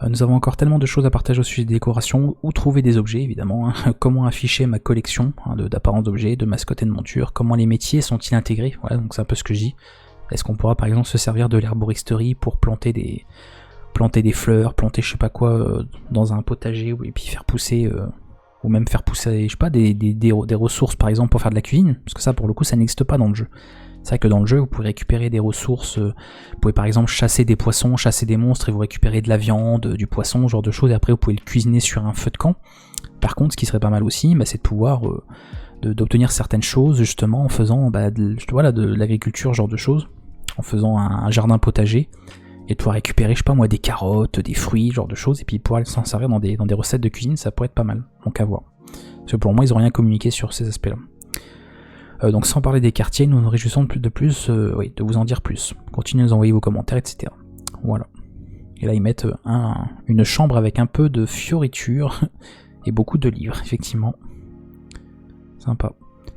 Nous avons encore tellement de choses à partager au sujet des décorations, où trouver des objets évidemment, hein. Comment afficher ma collection d'apparence d'objets, de mascottes et de montures, comment les métiers sont-ils intégrés, voilà, donc c'est un peu ce que je dis. Est-ce qu'on pourra par exemple se servir de l'herboristerie pour planter des fleurs, planter je sais pas quoi dans un potager, et puis faire pousser... ou même faire pousser, je sais pas, des ressources par exemple pour faire de la cuisine, parce que ça pour le coup ça n'existe pas dans le jeu. C'est vrai que dans le jeu vous pouvez récupérer des ressources, vous pouvez par exemple chasser des poissons, chasser des monstres et vous récupérez de la viande, du poisson, ce genre de choses, et après vous pouvez le cuisiner sur un feu de camp. Par contre ce qui serait pas mal aussi, c'est de pouvoir d'obtenir certaines choses justement en faisant de l'agriculture, ce genre de choses, en faisant un jardin potager, et de pouvoir récupérer, je sais pas moi, des carottes, des fruits, ce genre de choses, et puis pouvoir s'en servir dans des recettes de cuisine, ça pourrait être pas mal, donc à voir. Parce que pour moi, ils ont rien communiqué sur ces aspects-là. Donc sans parler des quartiers, nous nous réjouissons de vous en dire plus. Continuez à nous envoyer vos commentaires, etc. Voilà. Et là, ils mettent une chambre avec un peu de fioritures et beaucoup de livres, effectivement. Sympa.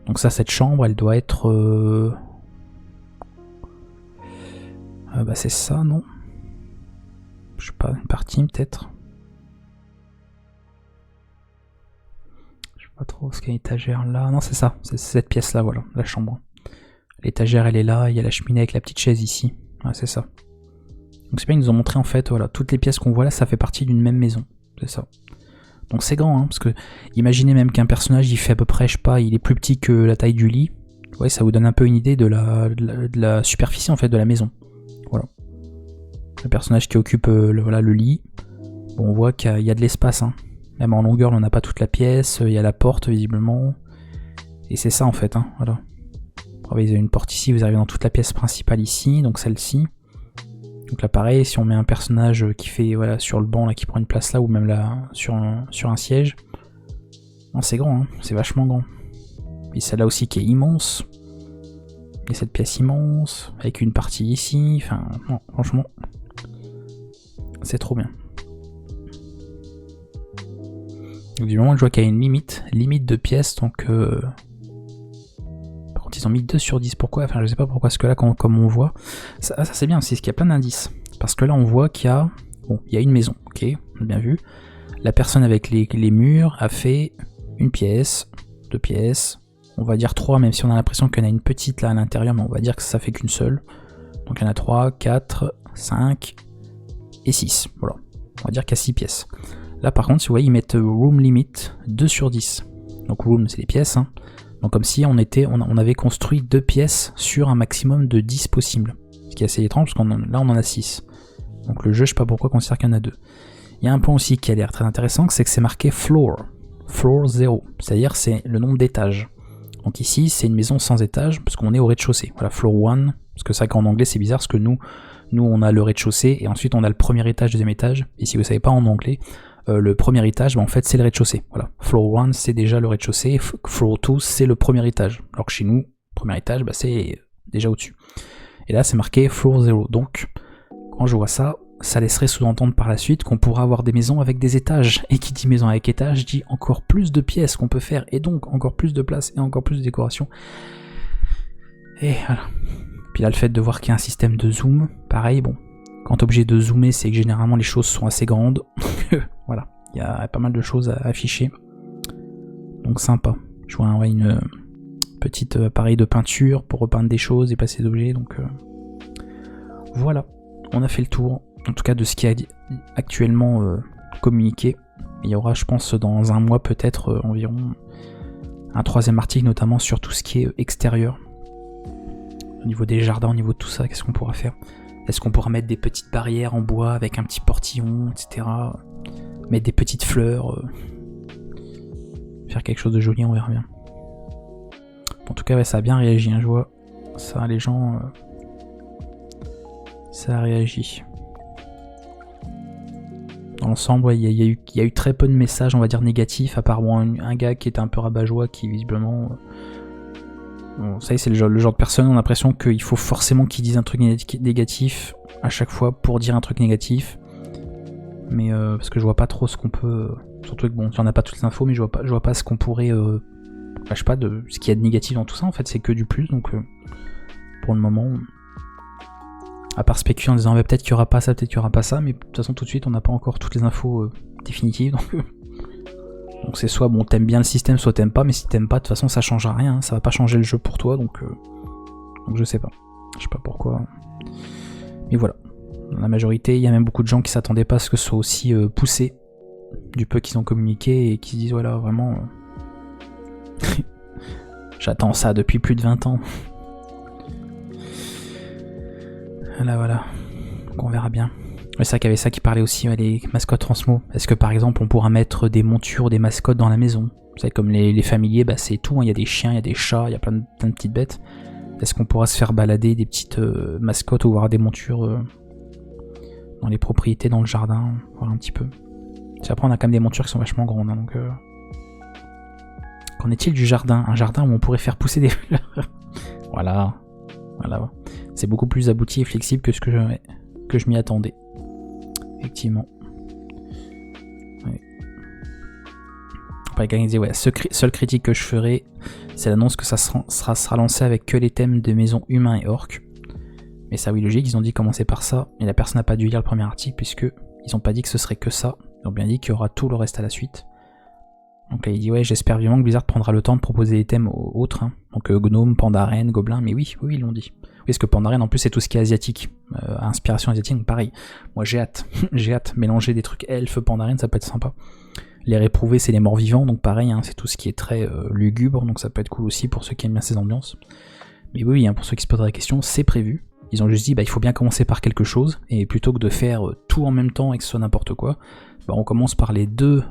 Donc ça, cette chambre, elle doit être... c'est ça, non? Je sais pas, une partie peut-être. Je sais pas trop ce qu'il y a étagère là. Non, c'est ça, c'est cette pièce là, voilà, la chambre. L'étagère elle est là, il y a la cheminée avec la petite chaise ici. Ouais, c'est ça. Donc c'est bien, ils nous ont montré en fait, voilà, toutes les pièces qu'on voit là, ça fait partie d'une même maison. C'est ça. Donc c'est grand, hein, parce que imaginez même qu'un personnage il fait à peu près, je sais pas, il est plus petit que la taille du lit. Ouais, ça vous donne un peu une idée de la superficie en fait de la maison. Voilà. Le personnage qui occupe le lit, bon, on voit qu'il y a de l'espace, hein. Même en longueur, on n'a pas toute la pièce, il y a la porte visiblement. Et c'est ça en fait, hein, voilà. Après, vous avez une porte ici, vous arrivez dans toute la pièce principale ici, donc celle-ci. Donc là pareil, si on met un personnage qui fait voilà sur le banc là, qui prend une place là, ou même là sur un siège. Non, c'est grand, hein, c'est vachement grand. Et celle-là aussi qui est immense. Et cette pièce immense, avec une partie ici, enfin, non, franchement, c'est trop bien. Donc du moment que je vois qu'il y a une limite de pièces, donc par contre ils ont mis 2 sur 10, pourquoi? Enfin je sais pas pourquoi, parce que là comme on voit, ça c'est bien, c'est ce qu'il y a plein d'indices. Parce que là on voit qu'il y a, bon, il y a une maison, ok, on a bien vu. La personne avec les murs a fait une pièce, 2 pièces, on va dire 3, même si on a l'impression qu'il y en a une petite là à l'intérieur, mais on va dire que ça fait qu'une seule. Donc il y en a 3, 4, 5 et 6, voilà. On va dire qu'il y a 6 pièces. Là par contre, si vous voyez, ils mettent room limit 2 sur 10. Donc room c'est les pièces, hein. Donc comme si on avait construit 2 pièces sur un maximum de 10 possibles. Ce qui est assez étrange, parce là on en a 6. Donc le jeu, je sais pas pourquoi, considère qu'il y en a 2. Il y a un point aussi qui a l'air très intéressant, c'est que c'est marqué floor. Floor 0, c'est-à-dire c'est le nombre d'étages. Donc ici, c'est une maison sans étage, parce qu'on est au rez-de-chaussée. Voilà, floor 1, parce que ça qu'en anglais c'est bizarre, parce que nous on a le rez-de-chaussée, et ensuite on a le premier étage, deuxième étage. Et si vous savez pas en anglais, le premier étage, bah, en fait c'est le rez-de-chaussée. Voilà, floor 1 c'est déjà le rez-de-chaussée, floor 2 c'est le premier étage. Alors que chez nous, premier étage, bah, c'est déjà au-dessus. Et là c'est marqué floor 0. Donc quand je vois ça, ça laisserait sous-entendre par la suite qu'on pourra avoir des maisons avec des étages. Et qui dit maison avec étage dit encore plus de pièces qu'on peut faire, et donc encore plus de place et encore plus de décoration. Et voilà. Puis là le fait de voir qu'il y a un système de zoom, pareil, bon. Quand t'es obligé de zoomer, c'est que généralement les choses sont assez grandes. Voilà, il y a pas mal de choses à afficher. Donc sympa. Je vois une petite appareil de peinture pour repeindre des choses et passer d'objets. Donc voilà, on a fait le tour. En tout cas de ce qui est actuellement communiqué. Il y aura, je pense, dans un mois peut-être environ un 3e article, notamment sur tout ce qui est extérieur. Au niveau des jardins, au niveau de tout ça, qu'est-ce qu'on pourra faire? Est-ce qu'on pourra mettre des petites barrières en bois avec un petit portillon, etc. Mettre des petites fleurs. Faire quelque chose de joli, on verra bien. En tout cas, ouais, ça a bien réagi, hein, je vois. Ça, les gens... ça a réagi. Dans l'ensemble, ouais, il y a eu très peu de messages, on va dire, négatifs, à part bon, un gars qui était un peu rabat-joie, qui visiblement... Bon, ça y est, c'est le genre de personne, on a l'impression qu'il faut forcément qu'il dise un truc négatif à chaque fois pour dire un truc négatif. Mais parce que je vois pas trop ce qu'on peut... surtout que bon, on n'a pas toutes les infos, mais je vois pas ce qu'on pourrait... je sais pas, de ce qu'il y a de négatif dans tout ça, en fait, c'est que du plus, donc pour le moment... À part spéculer en disant bah, peut-être qu'il y aura pas ça, peut-être qu'il y aura pas ça, mais de toute façon tout de suite on n'a pas encore toutes les infos définitives, donc c'est soit bon t'aimes bien le système, soit t'aimes pas, mais si t'aimes pas de toute façon ça changera rien, hein, ça va pas changer le jeu pour toi, donc je sais pas pourquoi, mais voilà. Dans la majorité, il y a même beaucoup de gens qui s'attendaient pas à ce que ce soit aussi poussé du peu qu'ils ont communiqué et qui disent voilà vraiment j'attends ça depuis plus de 20 ans. Voilà, donc on verra bien. C'est ça qu'il y avait ça qui parlait aussi, les mascottes transmo. Est-ce que par exemple on pourra mettre des montures, des mascottes dans la maison? Vous savez, comme les familiers, bah, c'est tout, hein. Il y a des chiens, il y a des chats, il y a plein de petites bêtes. Est-ce qu'on pourra se faire balader des petites mascottes ou voir des montures dans les propriétés, dans le jardin, voir un petit peu. Après on a quand même des montures qui sont vachement grandes, hein, donc... Qu'en est-il du jardin? Un jardin où on pourrait faire pousser des fleurs. Voilà. C'est beaucoup plus abouti et flexible que ce que je m'y attendais. Effectivement. Ouais. Après, quelqu'un disait, ouais, seule critique que je ferai, c'est l'annonce que ça sera lancé avec que les thèmes de maisons humains et orques. Mais ça, oui, logique, ils ont dit commencer par ça, mais la personne n'a pas dû lire le premier article, puisque ils n'ont pas dit que ce serait que ça. Ils ont bien dit qu'il y aura tout le reste à la suite. Donc là, il dit, ouais, j'espère vivement que Blizzard prendra le temps de proposer des thèmes autres, hein. Donc gnome, pandaren, gobelin, mais oui, ils l'ont dit. Oui, parce que pandaren, en plus, c'est tout ce qui est asiatique, inspiration asiatique, donc pareil. Moi, j'ai hâte, mélanger des trucs elfes, pandaren, ça peut être sympa. Les réprouvés, c'est les morts vivants, donc pareil, hein, c'est tout ce qui est très lugubre, donc ça peut être cool aussi pour ceux qui aiment bien ces ambiances. Mais oui, hein, pour ceux qui se posent la question, c'est prévu. Ils ont juste dit, bah, il faut bien commencer par quelque chose, et plutôt que de faire tout en même temps et que ce soit n'importe quoi, bah, on commence par les deux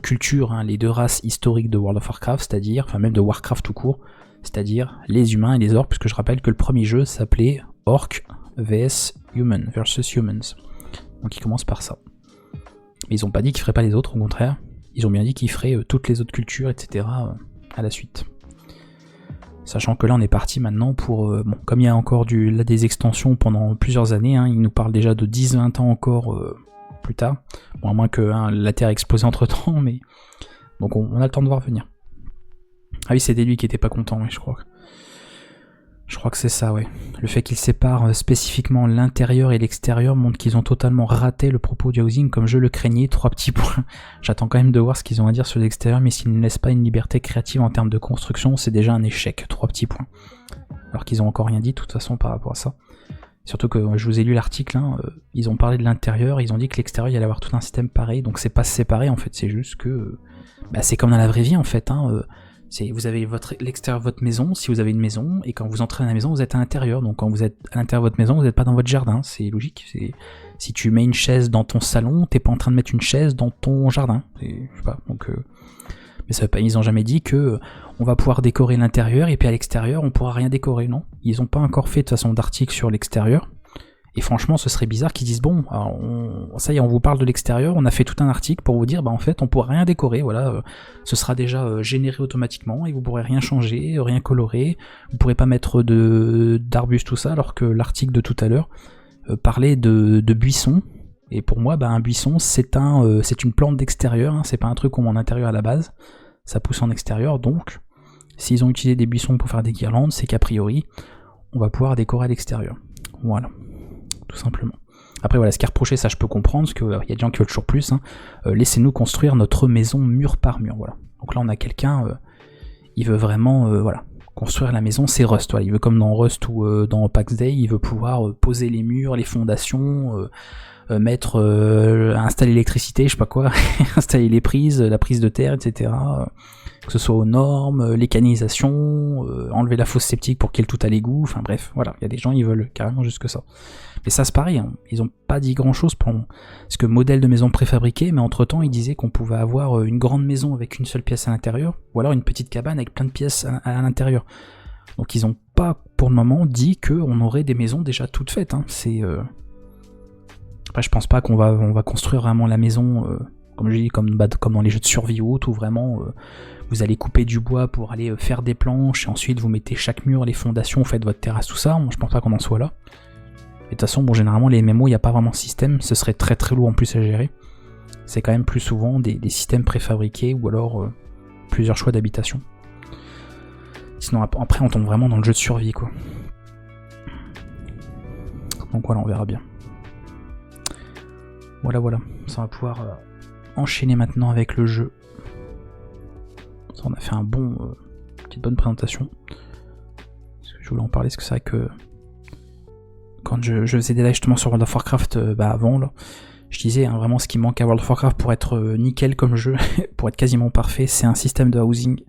cultures, hein, les deux races historiques de World of Warcraft, c'est-à-dire, enfin même de Warcraft tout court, c'est-à-dire les humains et les orques, puisque je rappelle que le premier jeu s'appelait Orc vs Human, versus Humans. Donc ils commencent par ça. Mais ils ont pas dit qu'ils feraient pas les autres, au contraire, ils ont bien dit qu'ils feraient toutes les autres cultures, etc. À la suite. Sachant que là on est parti maintenant pour... bon, comme il y a encore là, des extensions pendant plusieurs années, hein, ils nous parlent déjà de 10-20 ans encore plus tard. Bon, à moins que la Terre ait explosé entre temps, mais... Donc on a le temps de voir venir. Ah oui, c'était lui qui était pas content, oui, je crois. Je crois que c'est ça, ouais. Le fait qu'ils séparent spécifiquement l'intérieur et l'extérieur montre qu'ils ont totalement raté le propos du housing, comme je le craignais. 3 petits points. J'attends quand même de voir ce qu'ils ont à dire sur l'extérieur, mais s'ils ne laissent pas une liberté créative en termes de construction, c'est déjà un échec. 3 petits points. Alors qu'ils ont encore rien dit, de toute façon, par rapport à ça. Surtout que je vous ai lu l'article, hein, ils ont parlé de l'intérieur, ils ont dit que l'extérieur, il y allait avoir tout un système pareil, donc c'est pas séparé, en fait, c'est juste que... bah, c'est comme dans la vraie vie, en fait, hein, vous avez l'extérieur de votre maison, si vous avez une maison, et quand vous entrez dans la maison, vous êtes à l'intérieur. Donc quand vous êtes à l'intérieur de votre maison, vous n'êtes pas dans votre jardin, c'est logique. Si tu mets une chaise dans ton salon, t'es pas en train de mettre une chaise dans ton jardin. Je sais pas, donc... Mais ça, ils ont jamais dit que on va pouvoir décorer l'intérieur, et puis à l'extérieur, on pourra rien décorer, non. Ils ont pas encore fait de toute façon d'article sur l'extérieur. Et franchement, ce serait bizarre qu'ils disent, bon, alors ça y est, on vous parle de l'extérieur, on a fait tout un article pour vous dire, bah en fait, on pourra rien décorer, voilà, ce sera déjà généré automatiquement, et vous pourrez rien changer, rien colorer, vous pourrez pas mettre d'arbustes, tout ça, alors que l'article de tout à l'heure parlait de buissons, et pour moi, bah un buisson, c'est une plante d'extérieur, hein, c'est pas un truc qu'on met en intérieur à la base, ça pousse en extérieur, donc, s'ils ont utilisé des buissons pour faire des guirlandes, c'est qu'a priori, on va pouvoir décorer à l'extérieur, voilà. Tout simplement. Après voilà, ce qui est reproché, ça je peux comprendre, parce qu'il y a des gens qui veulent toujours plus, hein. Laissez-nous construire notre maison mur par mur, voilà. Donc là on a quelqu'un, il veut vraiment, voilà, construire la maison, c'est Rust, voilà. Il veut comme dans Rust ou dans Pax Day, il veut pouvoir poser les murs, les fondations, installer l'électricité, je sais pas quoi, installer les prises, la prise de terre, etc. Que ce soit aux normes, les canalisations, enlever la fosse septique pour qu'il y ait le tout à l'égout, enfin bref, voilà, il y a des gens ils veulent carrément juste que ça. Mais ça c'est pareil, hein. Ils ont pas dit grand chose pour ce que modèle de maison préfabriqué, mais entre temps ils disaient qu'on pouvait avoir une grande maison avec une seule pièce à l'intérieur, ou alors une petite cabane avec plein de pièces à l'intérieur. Donc ils ont pas pour le moment dit qu'on aurait des maisons déjà toutes faites, hein. Après je pense pas qu'on va construire vraiment la maison, comme je dis, comme dans les jeux de survie ou autres, où vraiment vous allez couper du bois pour aller faire des planches, et ensuite vous mettez chaque mur, les fondations, vous faites votre terrasse, tout ça. Moi, je pense pas qu'on en soit là. Et de toute façon, bon, généralement, les MMO, il n'y a pas vraiment de système, ce serait très très lourd en plus à gérer. C'est quand même plus souvent des systèmes préfabriqués, ou alors plusieurs choix d'habitation. Sinon, après, on tombe vraiment dans le jeu de survie, quoi. Donc voilà, on verra bien. Voilà, ça va pouvoir enchaîner maintenant avec le jeu. Ça, on a fait petite bonne présentation. Je voulais en parler, parce que c'est vrai que quand je faisais des lives justement sur World of Warcraft avant, là, je disais hein, vraiment ce qui manque à World of Warcraft pour être nickel comme jeu, pour être quasiment parfait, c'est un système de housing.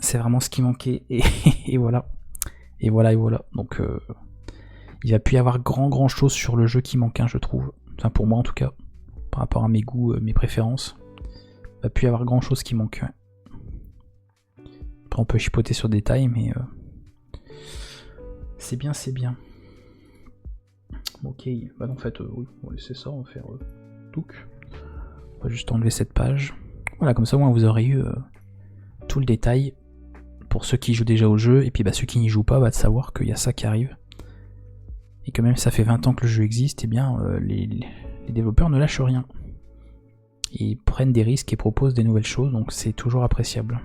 C'est vraiment ce qui manquait, et voilà. Et voilà. Donc il va plus y avoir grand chose sur le jeu qui manque, hein, je trouve. Enfin pour moi en tout cas, par rapport à mes goûts, mes préférences. Il va plus y avoir grand chose qui manque. Ouais. Après on peut chipoter sur des détails, mais c'est bien. Ok, bah en fait, oui, on va laisser ça, on va faire touc. On va juste enlever cette page. Voilà, comme ça au moins vous aurez eu tout le détail pour ceux qui jouent déjà au jeu, et puis bah, ceux qui n'y jouent pas, de savoir qu'il y a ça qui arrive. Et que même si ça fait 20 ans que le jeu existe, et bien les développeurs ne lâchent rien. Ils prennent des risques et proposent des nouvelles choses, donc c'est toujours appréciable.